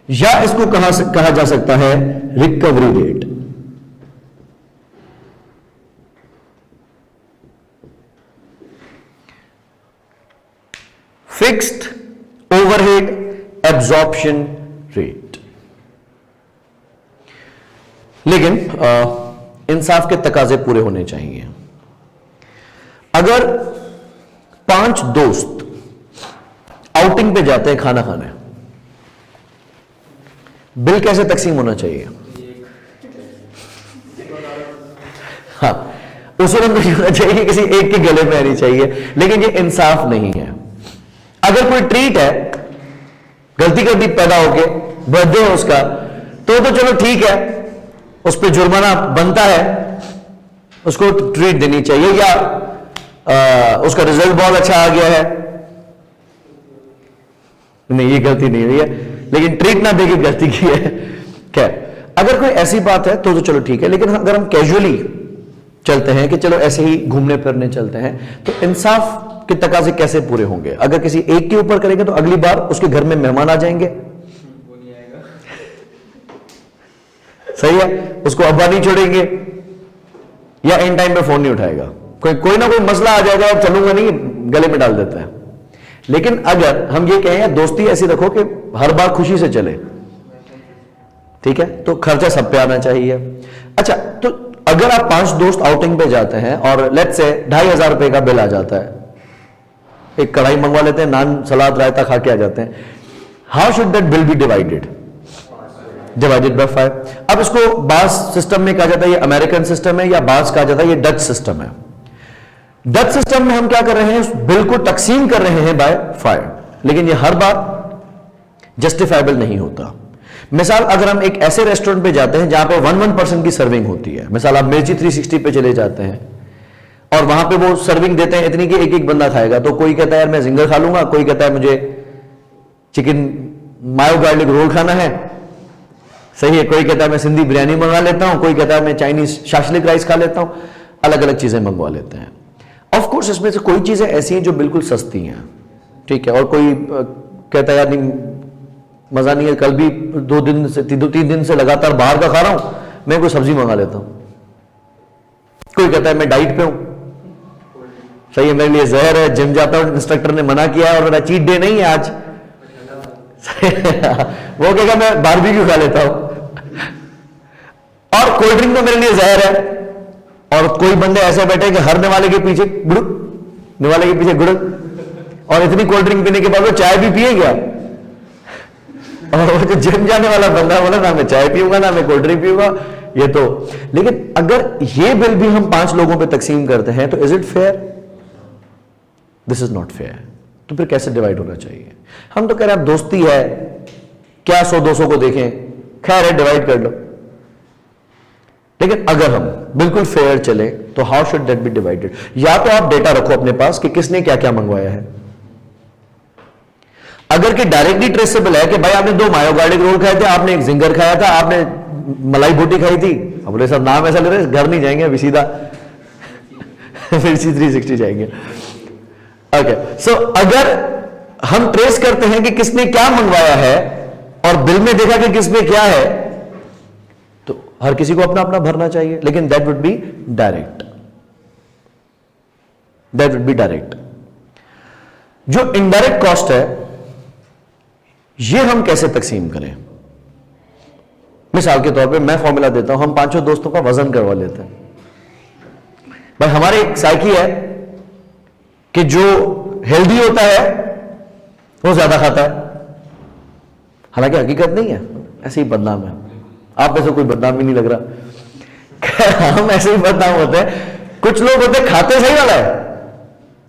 A: या इसको कहा जा सकता है recovery rate. Fixed overhead absorption rate. लेकिन इंसाफ के तकाजे पूरे होने चाहिए। अगर 5 दोस्त आउटिंग पे जाते हैं खाना खाने, बिल कैसे तकसीम होना चाहिए? हाँ, उसूलन नहीं होना चाहिए, किसी एक के गले में आनी चाहिए, लेकिन ये इंसाफ नहीं है। अगर कोई ट्रीट है, गलती कर दी पैदा होके, बर्थडे है उसका, तो चलो ठीक है, उस पर जुर्माना बनता है, उसको ट्रीट देनी चाहिए, या उसका रिजल्ट बहुत अच्छा आ गया है, नहीं ये गलती नहीं हुई है, लेकिन ट्रीट ना देके गलती की है। क्या अगर कोई ऐसी बात है तो चलो ठीक है, लेकिन अगर हम कैजुअली चलते हैं कि चलो ऐसे ही घूमने फिरने चलते हैं, तो इंसाफ के तकाजे कैसे पूरे होंगे? अगर किसी एक के ऊपर करेंगे तो अगली बार उसके घर में मेहमान आ जाएंगे, वो नहीं आएगा। सही है, उसको अब्बा नहीं छोड़ेंगे, या इन टाइम पे फोन नहीं उठाएगा, कोई ना कोई मसला आ जाएगा और चलूंगा नहीं, गले में डाल देता है। लेकिन अगर हम ये कहें दोस्ती ऐसी रखो कि हर बार खुशी से चले, ठीक है, तो खर्चा सब पे आना चाहिए। अच्छा, तो अगर आप 5 दोस्त आउटिंग पे जाते हैं और लेट्स से 2,500 रुपए का बिल आ जाता है, एक कढ़ाई मंगवा लेते हैं, नान सलाद रायता खा के आ जाते हैं, how should that bill be divided? Divided by 5। अब इसको बास सिस्टम में कहा जाता है, ये अमेरिकन सिस्टम है, या बास कहा जाता है, ये डच सिस्टम है। डच सिस्टम में हम क्या कर रहे हैं, बिल को तकसीम कर रहे हैं बाय 5, लेकिन ये हर बार जस्टिफाइबल नहीं होता। मिसाल, अगर हम एक ऐसे रेस्टोरेंट पे जाते हैं जहां पे 1% की सर्विंग होती है, मिसाल आप मिर्ची 360 पे चले जाते हैं और वहां पे वो सर्विंग देते हैं इतनी कि एक एक बंदा खाएगा, तो कोई कहता है यार मैं जिंगर खा लूंगा, कोई कहता है मुझे चिकन मायो गार्लिक रोल खाना है, सही है, कोई कहता है मैं सिंधी बिरयानी मंगा लेता हूं, कोई कहता है मैं चाइनीज शाशलिक राइस खा लेता हूं, अलग अलग चीजें मंगवा लेते हैं। ऑफ कोर्स इसमें से कोई चीजें ऐसी हैं जो बिल्कुल सस्ती हैं, ठीक है, और कोई कहता है यार नहीं मजा नहीं है, कल भी 2-3 दिन से लगातार बाहर का खा रहा हूं, मैं कोई सब्जी मंगा लेता हूं। कोई कहता है मैं डाइट पे हूं, सही है, मेरे लिए जहर है, जिम जाता हूं, इंस्ट्रक्टर ने मना किया है और मेरा चीट डे नहीं है आज। वो कहेगा मैं बारबेक्यू खा लेता हूं, और कोल्ड ड्रिंक तो मेरे लिए जहर है। और कोई बंदे ऐसे बैठे कि हर निवाले के पीछे गुड़क, निवाले के पीछे गुड़क, और इतनी कोल्ड ड्रिंक पीने के बाद वो चाय भी पिए क्या? और वो जो जिम जाने वाला बंदा बोला ना मैं चाय पीऊंगा ना मैं कोल्ड ड्रिंक पीऊंगा, ये तो। लेकिन अगर ये बिल भी हम 5 लोगों पे तकसीम करते हैं तो is it fair? This is not fair. तो फिर कैसे डिवाइड होना चाहिए? हम तो कह रहे हैं अब दोस्ती है, क्या 100-200 को देखें, खैर है डिवाइड कर लो। लेकिन अगर हम बिल्कुल फेयर चले तो how should that be divided? या तो आप डेटा रखो अपने पास कि किसने क्या क्या मंगवाया है। अगर कि डायरेक्टली ट्रेसेबल है कि भाई आपने 2 मायो गार्लिक रोल खाए थे, आपने एक जिंगर खाया था, आपने मलाई बोटी खाई थी, अब बोले सब नाम ऐसा ले रहे, घर नहीं जाएंगे अभी सीधा फिर 360 जाएंगे। ओके, सो अगर हम ट्रेस करते हैं कि किसने क्या मंगवाया है और बिल में देखा कि किसमें क्या है, तो हर किसी को अपना अपना भरना चाहिए, लेकिन that would be direct. That would be direct. जो इनडायरेक्ट कॉस्ट है ये हम कैसे तकसीम करें? मिसाल के तौर पे मैं फॉर्मूला देता हूं, हम 5 दोस्तों का वजन करवा लेते हैं। भाई हमारे एक साइकी है कि जो हेल्दी होता है वो ज्यादा खाता है, हालांकि हकीकत नहीं है, ऐसे ही बदनाम है। आप में से कोई बदनाम भी नहीं लग रहा हम ऐसे ही बदनाम होते हैं। कुछ लोग होते खाते सही वाला है,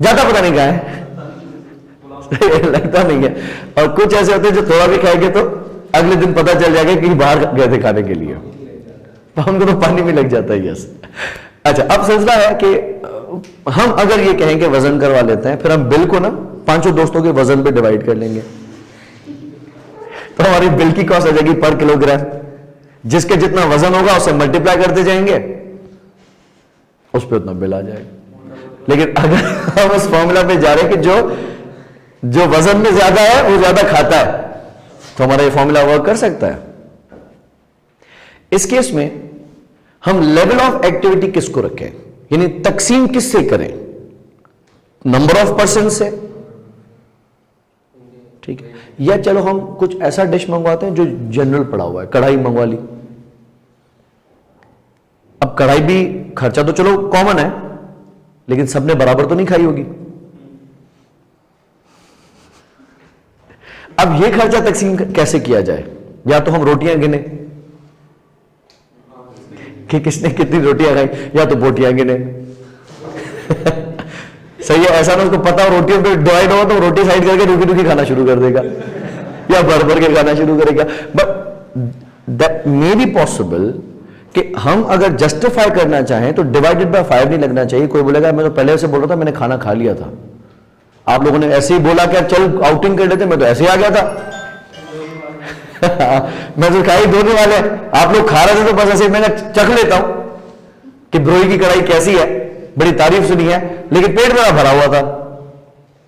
A: ज्यादा पता नहीं क्या है लगता नहीं है, और कुछ ऐसे होते हैं जो थोड़ा भी खाएंगे तो अगले दिन पता चल जाएगा कि बाहर गए थे खाने के लिए, तो हमको तो पानी भी लग जाता है। यस, अच्छा, अब सिलसिला है कि हम अगर ये कहें कि वजन करवा लेते हैं, फिर हम बिल को ना 5 दोस्तों के वजन पे डिवाइड कर लेंगे, तो हमारी बिल की कॉस्ट आ जाएगी पर किलोग्राम, जिसके जितना वजन होगा उसे मल्टीप्लाई करते जाएंगे, उस पर उतना बिल आ जाएगा। लेकिन अगर हम उस फॉर्मूला पे जा रहे हैं कि जो वजन में ज्यादा है वो ज्यादा खाता है, तो हमारा ये फॉर्मूला वर्क कर सकता है। इस केस में हम लेवल ऑफ एक्टिविटी किसको रखें, यानी तकसीम किससे करें, नंबर ऑफ पर्सन से, ठीक है, या चलो हम कुछ ऐसा डिश मंगवाते हैं जो जनरल पड़ा हुआ है, कढ़ाई मंगवा ली। अब कढ़ाई भी खर्चा तो चलो कॉमन है, लेकिन सबने बराबर तो नहीं खाई होगी। अब यह खर्चा तकसीम कैसे किया जाए, या तो हम रोटियां गिने कि किसने कितनी रोटियां खाई, या तो बोटियां गिने सही है, ऐसा ना उसको पता हो रोटियों पे डिवाइड हो तो रोटी साइड करके रुकी रुकी खाना शुरू कर देगा या भर भर के खाना शुरू करेगा। But that may be possible कि हम अगर जस्टिफाई करना चाहें तो डिवाइडेड बाय 5 नहीं लगना चाहिए। कोई बोलेगा मैं तो पहले से बोल रहा था, मैंने खाना खा लिया था, आप लोगों ने ऐसे ही बोला कि चल आउटिंग कर लेते, मैं तो ऐसे ही आ गया था मैं तो खाई दोनों वाले, आप लोग खा रहे थे तो बस ऐसे मैंने चख लेता हूं कि ब्रोई की कढ़ाई कैसी है, बड़ी तारीफ सुनी है, लेकिन पेट मेरा भरा हुआ था।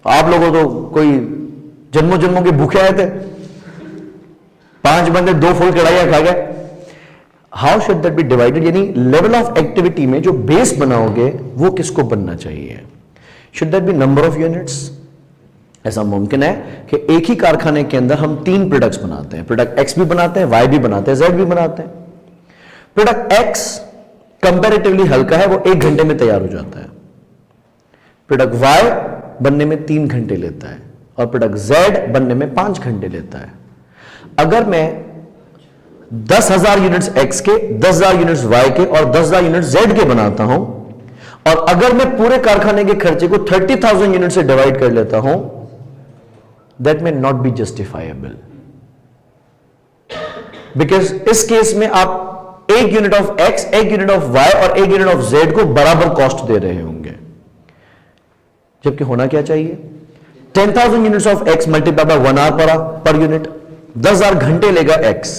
A: आप लोगों तो कोई जन्मों जन्मों के भूखे आए थे, 5 बंदे 2 फुल कढ़ाइयां खा गए। How should that be divided, यानी लेवल ऑफ एक्टिविटी में जो बेस बनाओगे वो किसको बनना चाहिए, should that be number of units. ऐसा मुमकिन है कि एक ही कारखाने के अंदर हम 3 प्रोडक्ट्स बनाते हैं, प्रोडक्ट एक्स भी बनाते हैं, वाई भी बनाते हैं, जेड भी बनाते हैं। प्रोडक्ट एक्स कंपैरेटिवली हल्का है, वो 1 घंटे में तैयार हो जाता है। प्रोडक्ट वाई बनने में 3 घंटे लेता है, और प्रोडक्ट जेड बनने में 5 घंटे लेता है। अगर मैं 10,000 यूनिट्स एक्स के, 10,000 यूनिट्स वाई के और 10,000 यूनिट्स जेड के बनाता हूं, और अगर मैं पूरे कारखाने के खर्चे को 30,000 यूनिट से डिवाइड कर लेता हूं, that may not be justifiable, because इस केस में आप 1 unit of X, 1 unit of Y और 1 यूनिट ऑफ जेड को बराबर कॉस्ट दे रहे होंगे, जबकि होना क्या चाहिए, 10,000 units of X multiply by 1 hour per unit, 10,000 घंटे लेगा X.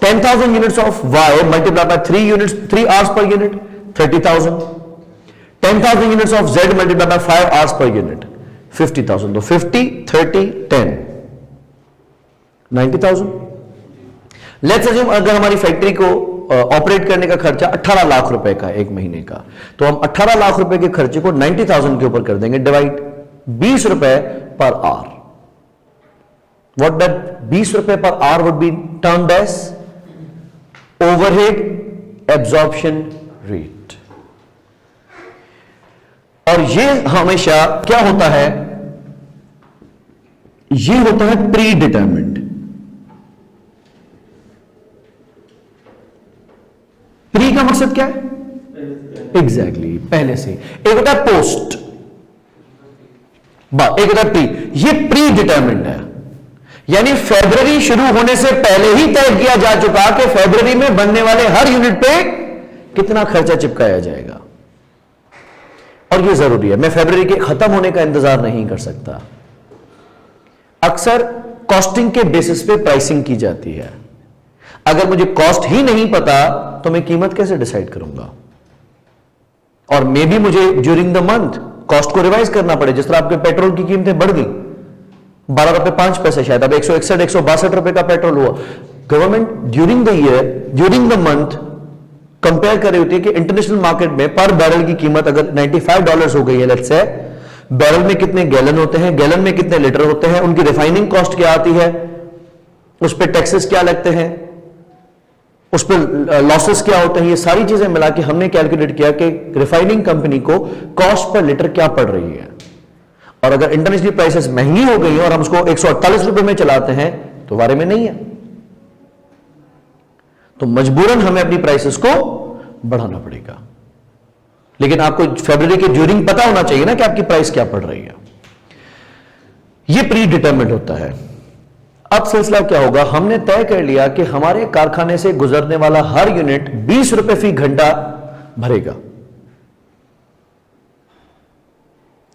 A: 10,000 units of Y multiply by 3 hours per unit, 30,000। 10,000 units of Z multiply by 5 hours per unit, 50,000। तो 50, 30, 10, 90,000। लेट्स अज्यूम अगर हमारी फैक्ट्री को ऑपरेट करने का खर्चा 18 लाख रुपए का 1 महीने का, तो हम 18 लाख रुपए के खर्चे को 90,000 के ऊपर कर देंगे डिवाइड, 20 रुपए पर आवर। व्हाट दैट 20 रुपए per hour would be termed as overhead absorption rate. और ये हमेशा क्या होता है, ये होता है प्री डिटर्मिन्ड। प्री का मकसद क्या है, एग्जैक्टली पहले से। एक होता है पोस्ट, एक होता है प्री। ये प्री डिटर्मिन्ड है, यानी फरवरी शुरू होने से पहले ही तय किया जा चुका कि फरवरी में बनने वाले हर यूनिट पे कितना खर्चा चिपकाया जाएगा। और ये जरूरी है, मैं फरवरी के खत्म होने का इंतजार नहीं कर सकता। अक्सर कॉस्टिंग के बेसिस पे प्राइसिंग की जाती है। अगर मुझे कॉस्ट ही नहीं पता तो मैं कीमत कैसे डिसाइड करूंगा, और मे भी मुझे ड्यूरिंग द मंथ कॉस्ट को रिवाइज करना पड़े। जिस तरह आपके पेट्रोल की कीमतें बढ़ गई, 12 रुपए 5 पैसे, शायद अब 161 162 रुपए का पेट्रोल हुआ। Government during the year, during the month compare कर रही होती है कि इंटरनेशनल मार्केट में पर बैरल की कीमत अगर $95 हो गई है, लेट्स से, बैरल में कितने गैलन होते हैं, गैलन में कितने लीटर होते हैं, उनकी रिफाइनिंग कॉस्ट क्या आती है, उस पर टैक्सेस क्या लगते हैं, उस पर लॉसेस क्या होते हैं, ये सारी चीजें मिला के हमने कैलकुलेट किया कि रिफाइनिंग कंपनी को कॉस्ट पर लीटर क्या पड़ रही है। और अगर इंटरनेशनल प्राइसेस महंगी हो गई और हम उसको 148 रुपए में चलाते हैं तो बारे में नहीं है, तो मजबूरन हमें अपनी प्राइसेस को बढ़ाना पड़ेगा। लेकिन आपको फरवरी के ड्यूरिंग पता होना चाहिए ना कि आपकी प्राइस क्या पड़ रही है। यह प्री डिटरमिन्ड होता है। अब सिलसिला क्या होगा, हमने तय कर लिया कि हमारे कारखाने से गुजरने वाला हर यूनिट 20 रुपए फी घंटा भरेगा।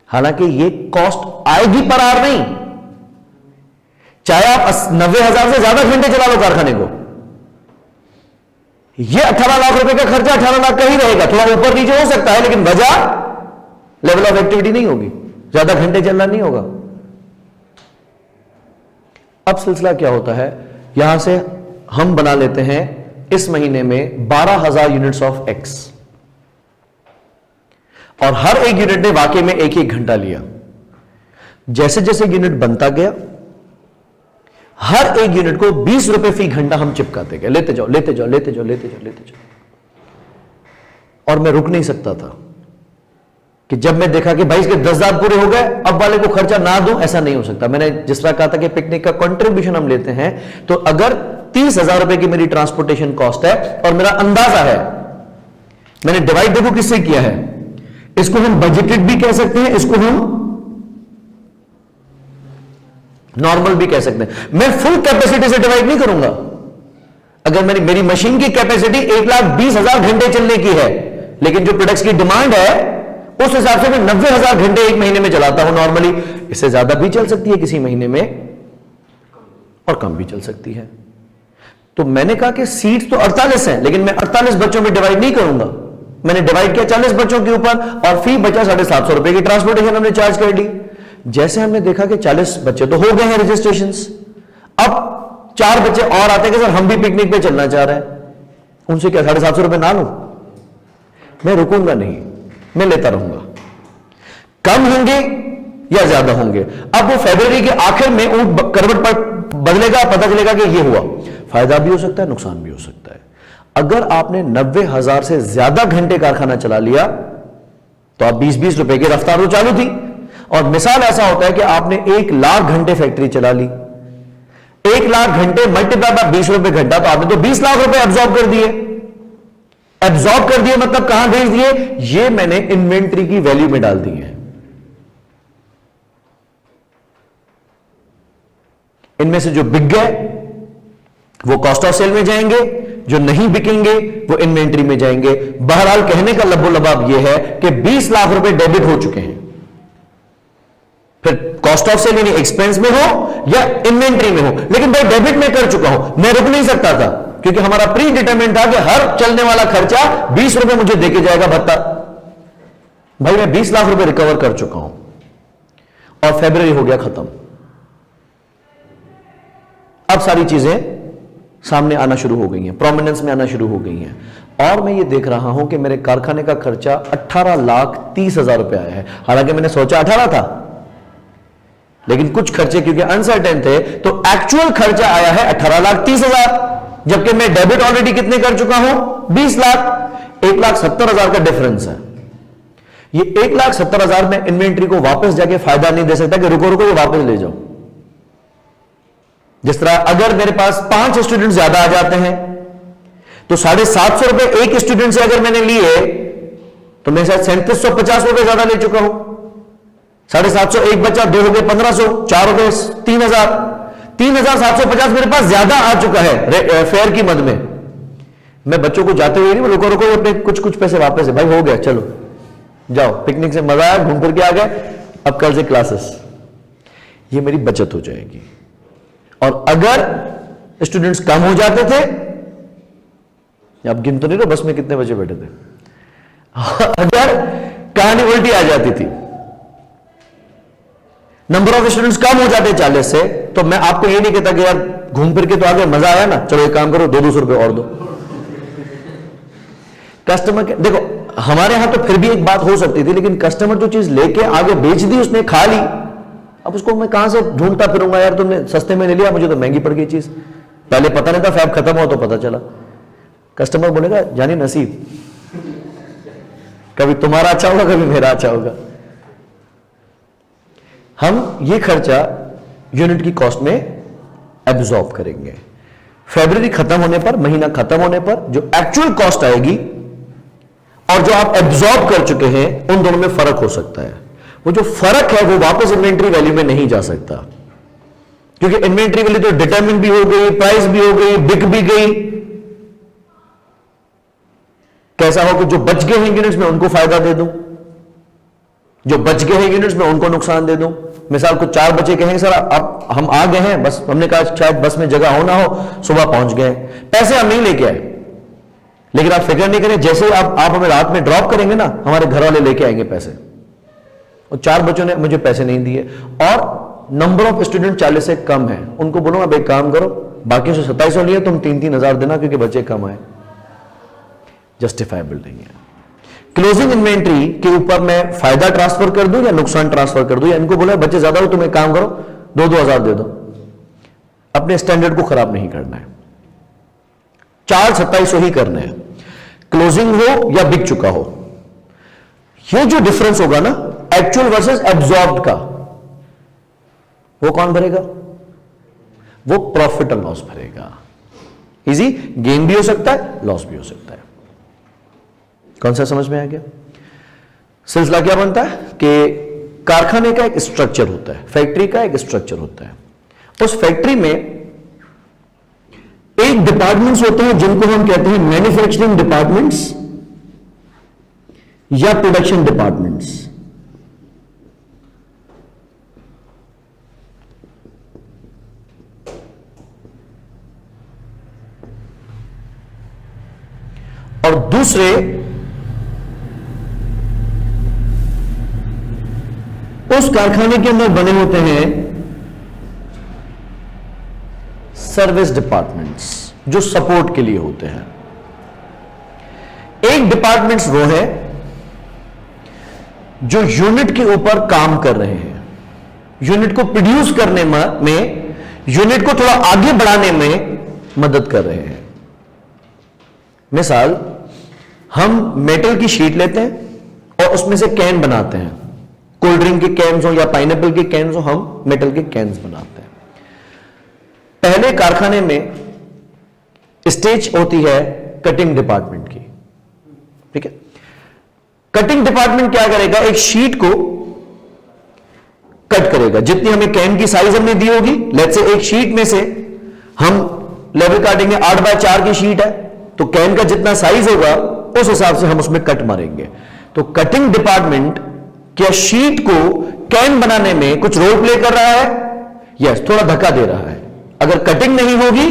A: हालांकि ये कॉस्ट आएगी पर आर नहीं, चाहे आप 90,000 से ज्यादा घंटे चला लो कारखाने को, ये 18 लाख रुपए का खर्चा 18 लाख का ही रहेगा। थोड़ा ऊपर नीचे हो सकता है, लेकिन वजह लेवल ऑफ एक्टिविटी नहीं होगी, ज्यादा घंटे चलना नहीं होगा। अब सिलसिला क्या होता है, यहां से हम बना लेते हैं इस महीने में 12,000 यूनिट्स ऑफ एक्स, और हर एक यूनिट ने वाकई में एक एक घंटा लिया। जैसे जैसे यूनिट बनता गया, हर एक यूनिट को 20 रुपए फी घंटा हम चिपकाते गए, लेते जाओ लेते जाओ लेते जाओ लेते जाओ लेते जाओ। और मैं रुक नहीं सकता था कि जब मैं देखा कि भाई इसके 10,000 पूरे हो गए, अब वाले को खर्चा ना दूं, ऐसा नहीं हो सकता। मैंने जिस तरह कहा था कि पिकनिक का कंट्रीब्यूशन हम लेते हैं, तो अगर 30,000 रुपए की मेरी ट्रांसपोर्टेशन कॉस्ट है और मेरा अंदाजा है, मैंने डिवाइड देखो किससे किया है, इसको हम बजटेड भी कह सकते हैं, इसको हम नॉर्मल भी कह सकते हैं। मैं फुल कैपेसिटी से डिवाइड नहीं करूंगा। अगर मेरी मशीन की कैपेसिटी 1,20,000 घंटे चलने की है, लेकिन जो प्रोडक्ट्स की डिमांड है उस हिसाब से मैं 90,000 घंटे एक महीने में चलाता हूं नॉर्मली। इससे ज्यादा भी चल सकती है किसी महीने में, और कम भी चल सकती है। तो मैंने कहा कि सीट्स तो 48 हैं, लेकिन मैं 48 बच्चों में डिवाइड नहीं करूंगा। मैंने डिवाइड किया 40 बच्चों के ऊपर, और फी बचा 750 रुपए की ट्रांसपोर्टेशन हमने चार्ज कर दी। जैसे हमने देखा कि 40 बच्चे तो हो गए हैं रजिस्ट्रेशंस, अब 4 बच्चे और आते हैं कि सर हम भी पिकनिक पे चलना चाह रहे हैं, उनसे क्या 750 रुपए ना लूं? मैं रुकूंगा नहीं, मैं लेता रहूंगा। कम होंगे या ज्यादा होंगे, अब वो फरवरी के आखिर में ऊंट करवट पर बदलेगा, पता चलेगा कि ये हुआ। फायदा भी हो सकता है, नुकसान भी हो सकता है। अगर आपने 90,000 से ज्यादा घंटे कारखाना चला लिया, तो आप 20-20 रुपए की रफ्तार तो चालू थी। और मिसाल ऐसा होता है कि आपने 1 लाख घंटे फैक्ट्री चला ली, 1 लाख घंटे मल्टीप्लाई बाय 20 रुपए घंटा, तो आपने तो 20 लाख रुपए एब्जॉर्ब कर दिए। एब्जॉर्ब कर दिए मतलब कहां भेज दिए? ये मैंने इन्वेंट्री की वैल्यू में डाल दी है। इनमें से जो बिक गए वो कॉस्ट ऑफ सेल में जाएंगे, जो नहीं बिकेंगे वो इन्वेंट्री में जाएंगे। बहरहाल कहने का लबो लबाब यह है कि 20 लाख रुपए डेबिट हो चुके हैं। फिर कॉस्ट ऑफ सेल यानी एक्सपेंस में हो या इन्वेंट्री में हो, लेकिन भाई डेबिट में कर चुका हूं। मैं रुक नहीं सकता था, क्योंकि हमारा प्री डिटरमिन्ड था कि हर चलने वाला खर्चा 20 रुपए मुझे देके जाएगा भत्ता। भाई मैं 20 लाख रुपए रिकवर कर चुका हूं, और फरवरी हो गया खत्म। अब सारी चीजें सामने आना शुरू हो गई हैं, प्रोमिनेंस में आना शुरू हो गई हैं, और मैं ये देख रहा हूं कि मेरे कारखाने का खर्चा 18,30,000 रुपए आया है। हालांकि मैंने सोचा 18 था, लेकिन कुछ खर्चे क्योंकि अनसर्टेन थे, तो एक्चुअल खर्चा आया है 18,30,000, जबकि मैं डेबिट ऑलरेडी कितने कर चुका हूं? 20 लाख। 1,70,000 का डिफरेंस है। ये 1,70,000 में इन्वेंट्री को वापस जाके फायदा नहीं दे सकता कि रुको रुको ये वापस ले जाओ। जिस तरह अगर मेरे पास 5 स्टूडेंट ज्यादा आ जाते हैं, तो 750 रुपए एक स्टूडेंट से अगर मैंने लिए, तो मैं शायद 3750 रुपए ज्यादा ले चुका हूं। 750 एक बच्चा, 2 हो गए 1500, 4 हो गए 3,000, 3,750 मेरे पास ज्यादा आ चुका है फेयर की मद में। मैं बच्चों को जाते हुए नहीं, रुको रुको अपने कुछ पैसे वापस है, भाई हो गया चलो जाओ, पिकनिक से मजा आया, घूम फिर के आ गए, अब कल से क्लासेस। ये मेरी बचत हो जाएगी। और अगर स्टूडेंट्स कम हो जाते थे, आप गिन तो नहीं रहे बस में कितने बच्चे बैठे थे, अगर कहानी उल्टी आ जाती थी, नंबर ऑफ स्टूडेंट्स कम हो जाते 40 से, तो मैं आपको ये नहीं कहता कि यार घूम फिर के तो आगे मजा आया ना, चलो एक काम करो 200 रुपए और दो। कस्टमर के देखो, हमारे यहां तो फिर भी एक बात हो सकती थी, लेकिन कस्टमर जो चीज लेके आगे बेच दी, उसने खा ली, अब उसको मैं कहां से ढूंढता फिरूंगा? यार तुमने सस्ते में ले लिया, मुझे तो महंगी पड़ गई चीज, पहले पता नहीं था, फैब खत्म हो तो पता चला। कस्टमर बोलेगा जानी नसीब, कभी तुम्हारा अच्छा होगा, कभी मेरा अच्छा होगा। हम ये खर्चा यूनिट की कॉस्ट में एब्जॉर्ब करेंगे। फरवरी खत्म होने पर, महीना खत्म होने पर जो एक्चुअल कॉस्ट आएगी, और जो आप एब्जॉर्ब कर चुके हैं, उन दोनों में फर्क हो सकता है। वो जो फर्क है वो वापस इन्वेंट्री वैल्यू में नहीं जा सकता, क्योंकि इन्वेंट्री वैल्यू तो डिटरमिन भी हो गई, प्राइस भी हो गई, बिक भी गई। कैसा हो कि जो बच गए हैं यूनिट्स में उनको फायदा दे दूं, जो बच गए हैं यूनिट्स में उनको नुकसान दे दूं। मिसाल को 4 बचे कहेंगे सर अब हम आ गए हैं, बस हमने कहा शायद बस में जगह हो ना हो, सुबह पहुंच गए, पैसे हम नहीं लेके आए, लेकिन आप फिक्र नहीं करें, जैसे ही आप हमें रात में ड्रॉप करेंगे ना, हमारे घर वाले लेके आएंगे पैसे। और 4 बच्चों ने मुझे पैसे नहीं दिए और नंबर ऑफ स्टूडेंट 40 से कम है, उनको बोलो अब एक काम करो, बाकी से 2700 लिए तुम 3-3 हजार देना क्योंकि बच्चे कम आए। जस्टिफाइबल नहीं है। क्लोजिंग इन्वेंट्री के ऊपर मैं फायदा ट्रांसफर कर दूं या नुकसान ट्रांसफर कर दूं, या इनको बोला बच्चे ज्यादा हो तुम एक काम करो 2-2 हजार दे दो, अपने स्टैंडर्ड को खराब नहीं करना है, 4-2700 ही करने हैं, क्लोजिंग हो या बिक चुका हो। ये जो डिफरेंस होगा ना एक्चुअल वर्सेस एब्जॉर्ब्ड का, वो कौन भरेगा? वो प्रॉफिट और लॉस भरेगा। इजी, गेन भी हो सकता है, लॉस भी हो सकता है। कौन सा समझ में आ गया? सिलसिला क्या बनता है कि कारखाने का एक स्ट्रक्चर होता है, फैक्ट्री का एक स्ट्रक्चर होता है। उस फैक्ट्री में एक डिपार्टमेंट्स होते हैं जिनको हम कहते हैं मैन्युफैक्चरिंग डिपार्टमेंट्स या प्रोडक्शन डिपार्टमेंट्स। और दूसरे उस कारखाने के अंदर बने होते हैं सर्विस डिपार्टमेंट्स, जो सपोर्ट के लिए होते हैं। एक डिपार्टमेंट्स वो है जो यूनिट के ऊपर काम कर रहे हैं, यूनिट को प्रोड्यूस करने में, यूनिट को थोड़ा आगे बढ़ाने में मदद कर रहे हैं। मिसाल, हम मेटल की शीट लेते हैं और उसमें से कैन बनाते हैं, कोल्ड ड्रिंक के कैन्स हो या पाइनएप्पल के कैन्स हो, हम मेटल के कैन्स बनाते हैं। पहले कारखाने में स्टेज होती है कटिंग डिपार्टमेंट की, ठीक है। कटिंग डिपार्टमेंट क्या करेगा? एक शीट को कट करेगा, जितनी हमें कैन की साइज हमने दी होगी, लेट्स से एक शीट में से हम लेवल काटेंगे, 8x4 की शीट है, तो कैन का जितना साइज होगा उस हिसाब से हम उसमें कट मारेंगे। तो कटिंग डिपार्टमेंट क्या शीट को कैन बनाने में कुछ रोल प्ले कर रहा है? यस, थोड़ा धक्का दे रहा है। अगर कटिंग नहीं होगी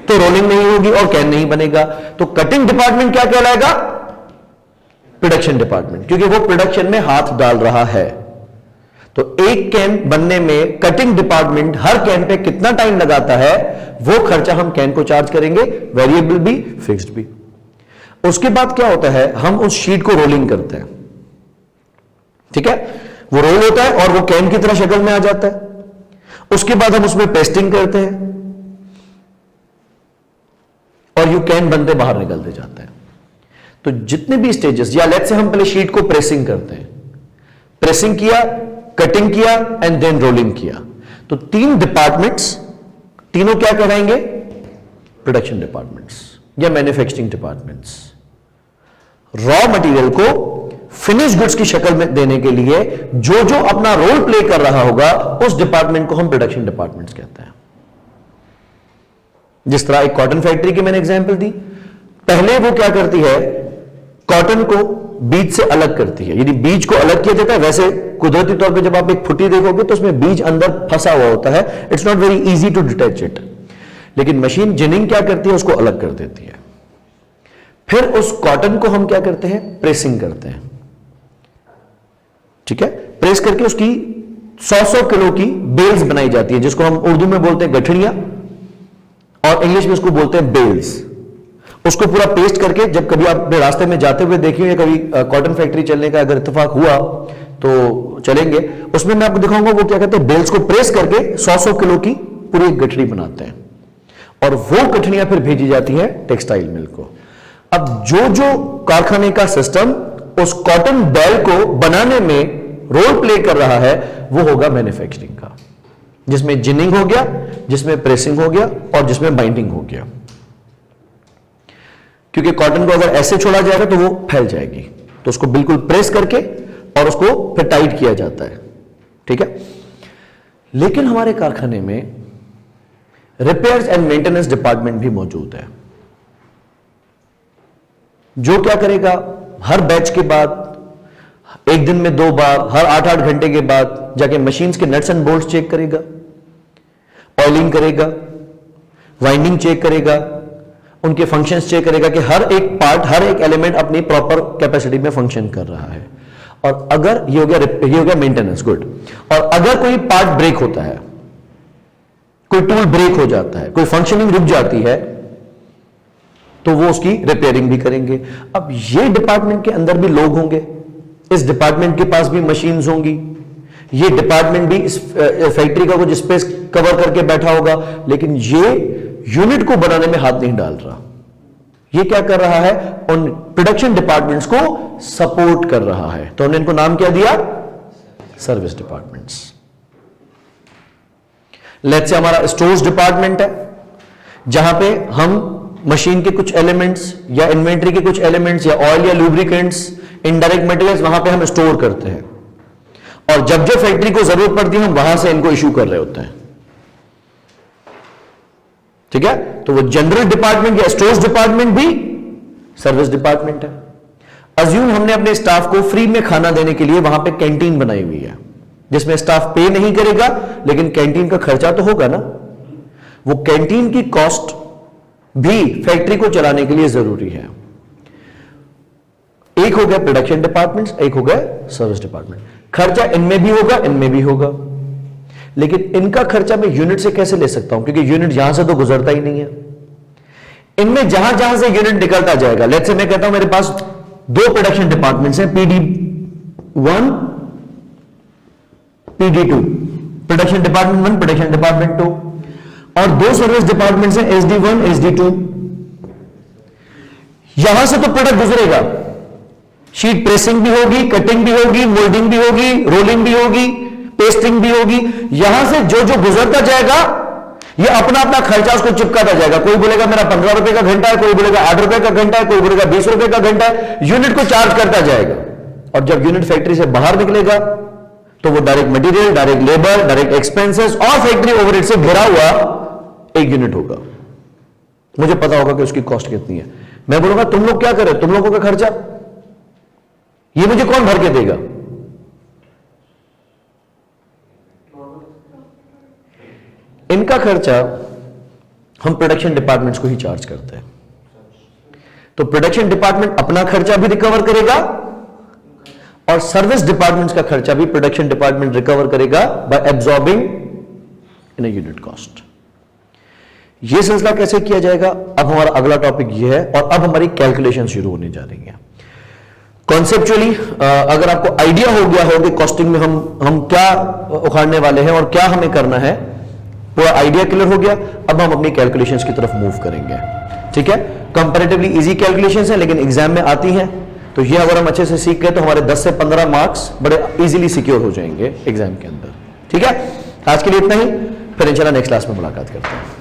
A: तो रोलिंग नहीं होगी और कैन नहीं बनेगा। तो कटिंग डिपार्टमेंट क्या कहलाएगा? प्रोडक्शन डिपार्टमेंट, क्योंकि वो प्रोडक्शन में हाथ डाल रहा है। तो एक कैन बनने में cutting department her can pay कितना टाइम लगाता है, वो खर्चा हम कैन को चार्ज करेंगे, वेरिएबल भी फिक्स्ड भी। उसके बाद क्या होता है, हम उस शीट को रोलिंग करते हैं, ठीक है। वो रोल होता है और वो कैन की तरह शक्ल में आ जाता है। उसके बाद हम उसमें पेस्टिंग करते हैं और यू कैन बनते बाहर निकलते जाते हैं। तो जितने भी स्टेजेस, या लेट्स से हम पहले शीट को प्रेसिंग करते हैं, प्रेसिंग किया, कटिंग किया एंड देन रोलिंग किया। तो 3 डिपार्टमेंट्स, तीनों क्या कहलाएंगे? प्रोडक्शन डिपार्टमेंट्स या मैन्युफैक्चरिंग डिपार्टमेंट्स। रॉ मटेरियल को फिनिश गुड्स की शक्ल में देने के लिए जो जो अपना रोल प्ले कर रहा होगा, उस डिपार्टमेंट को हम प्रोडक्शन डिपार्टमेंट्स कहते हैं। जिस तरह एक कॉटन फैक्ट्री की मैंने एग्जांपल दी, पहले वो क्या करती है, कॉटन को बीज से अलग करती है। यदि बीज को अलग किया जाता है, वैसे कुदरती तौर पे जब आप एक फुट्टी देखोगे तो उसमें बीज अंदर फंसा हुआ होता है, it's not very easy to detach it. लेकिन मशीन जिनिंग क्या करती है, उसको अलग कर देती है। फिर उस कॉटन को हम क्या करते हैं? प्रेसिंग करते हैं, ठीक है। प्रेस करके उसकी 100-100 किलो की बेल्स बनाई जाती है, जिसको हम उर्दू में बोलते हैं गठड़ियां और इंग्लिश में उसको बोलते हैं बेल्स। उसको पूरा पेस्ट करके, जब कभी आप अपने रास्ते में जाते हुए देखिए, कभी कॉटन फैक्ट्री चलने का अगर इत्तेफाक हुआ तो चलेंगे, उसमें मैं आपको दिखाऊंगा वो क्या कहते हैं, बेल्स को प्रेस करके 100-100 किलो की पूरी एक गठड़ी बनाते हैं और वो गठड़ियां फिर भेजी जाती है टेक्सटाइल मिल को। अब जो जो कारखाने का सिस्टम उस कॉटन बैल को बनाने में रोल प्ले कर रहा है, वो होगा मैन्युफैक्चरिंग का, जिसमें जिनिंग हो गया, जिसमें प्रेसिंग हो गया और जिसमें बाइंडिंग हो गया। क्योंकि कॉटन को अगर ऐसे छोड़ा जाएगा तो वो फैल जाएगी, तो उसको बिल्कुल प्रेस करके और उसको फिर टाइट किया जाता है, ठीक है। लेकिन हमारे कारखाने में रिपेयर्स एंड मेंटेनेंस डिपार्टमेंट भी मौजूद है, जो क्या करेगा, हर बैच के बाद, एक दिन में 2 बार, हर 8-8 घंटे के बाद जाके मशीन्स के नट्स एंड बोल्ट्स चेक करेगा, ऑयलिंग करेगा, वाइंडिंग चेक करेगा, उनके फंक्शंस चेक करेगा कि हर एक पार्ट, हर एक एलिमेंट अपनी प्रॉपर कैपेसिटी में फंक्शन कर रहा है। और अगर ये हो गया मेंटेनेंस, गुड। और अगर कोई पार्ट ब्रेक होता है, कोई टूल ब्रेक हो जाता है, कोई फंक्शनिंग रुक जाती है, तो वो उसकी रिपेयरिंग भी करेंगे। अब ये डिपार्टमेंट के अंदर भी लोग होंगे, इस डिपार्टमेंट के पास भी मशीन्स होंगी, ये डिपार्टमेंट भी इस फैक्ट्री का कुछ स्पेस कवर करके बैठा होगा, लेकिन ये यूनिट को बनाने में हाथ नहीं डाल रहा। ये क्या कर रहा है, उन प्रोडक्शन डिपार्टमेंट्स को सपोर्ट कर रहा है। तो हमने इनको नाम क्या दिया, सर्विस डिपार्टमेंट्स। लेट्स से हमारा स्टोर्स डिपार्टमेंट है, जहां पे हम मशीन के कुछ एलिमेंट्स या इन्वेंट्री के कुछ एलिमेंट्स या ऑयल या लुब्रिकेंट्स, इनडायरेक्ट मटेरियल्स वहां पे हम स्टोर करते हैं, और जब जब फैक्ट्री को जरूरत पड़ती है हम वहां से इनको इशू कर रहे होते हैं, ठीक है। तो वो जनरल डिपार्टमेंट या स्टोर्स डिपार्टमेंट भी सर्विस डिपार्टमेंट है। अज्यूम हमने अपने स्टाफ को फ्री में खाना देने के लिए वहां पे कैंटीन बनाई हुई है, जिसमें स्टाफ पे नहीं करेगा, लेकिन कैंटीन का खर्चा तो होगा ना। वो कैंटीन की कॉस्ट भी फैक्ट्री को चलाने के लिए जरूरी है। एक हो गया प्रोडक्शन डिपार्टमेंट्स, एक हो गया सर्विस डिपार्टमेंट। खर्चा इनमें भी होगा, इनमें भी होगा, लेकिन इनका खर्चा मैं यूनिट से कैसे ले सकता हूं, क्योंकि यूनिट यहां से तो गुजरता ही नहीं है। इनमें जहां जहां से यूनिट निकलता जाएगा, लेट्स से मैं कहता हूं मेरे पास 2 प्रोडक्शन डिपार्टमेंट्स हैं, PD1, PD2, production department 1, production department 2, और 2 सर्विस डिपार्टमेंट्स हैं, SD1, SD2। यहां से तो प्रोडक्ट गुजरेगा, शीट प्रेसिंग भी होगी, कटिंग भी होगी, मोल्डिंग भी होगी, रोलिंग भी होगी, पेस्टिंग भी होगी। यहां से जो जो गुजरता जाएगा, ये अपना अपना खर्चा उसको चिपकाता जाएगा। कोई बोलेगा मेरा 15 रुपए का घंटा है, कोई बोलेगा 8 रुपए का घंटा है, कोई बोलेगा 20 रुपए का घंटा है, यूनिट को चार्ज करता जाएगा। और जब यूनिट फैक्ट्री से बाहर निकलेगा, तो वो direct material, direct labour, direct expenses और फैक्ट्री ओवरहेड से घिरा हुआ एक यूनिट होगा। मुझे पता होगा कि उसकी कॉस्ट कितनी है। मैं बोलूंगा तुम लोग क्या करें, तुम लोगों का खर्चा ये मुझे कौन भर के देगा? इनका खर्चा हम प्रोडक्शन डिपार्टमेंट्स को ही चार्ज करते हैं। तो प्रोडक्शन डिपार्टमेंट अपना खर्चा भी रिकवर करेगा और सर्विस डिपार्टमेंट्स का खर्चा भी प्रोडक्शन डिपार्टमेंट रिकवर करेगा bye absorbing in a unit cost. यह सिलसिला कैसे किया जाएगा, अब हमारा अगला टॉपिक यह है, और अब हमारी कैलकुलेशन शुरू होने जा रही है। कॉन्सेप्चुअली अगर आपको आइडिया हो गया हो कि कॉस्टिंग में हम क्या उखाड़ने वाले हैं और क्या हमें करना है, पूरा आइडिया क्लियर हो गया। अब हम अपनी कैलकुलेशंस की तरफ मूव करेंगे, ठीक है। कंपैरेटिवली इजी कैलकुलेशंस हैं, लेकिन एग्जाम में आती हैं, तो ये अगर हम अच्छे से सीख गए तो हमारे 10 से 15 मार्क्स बड़े इजीली सिक्योर हो जाएंगे एग्जाम के अंदर, ठीक है। आज के लिए इतना ही, फिर इंशाल्लाह नेक्स्ट क्लास में मुलाकात करते हैं।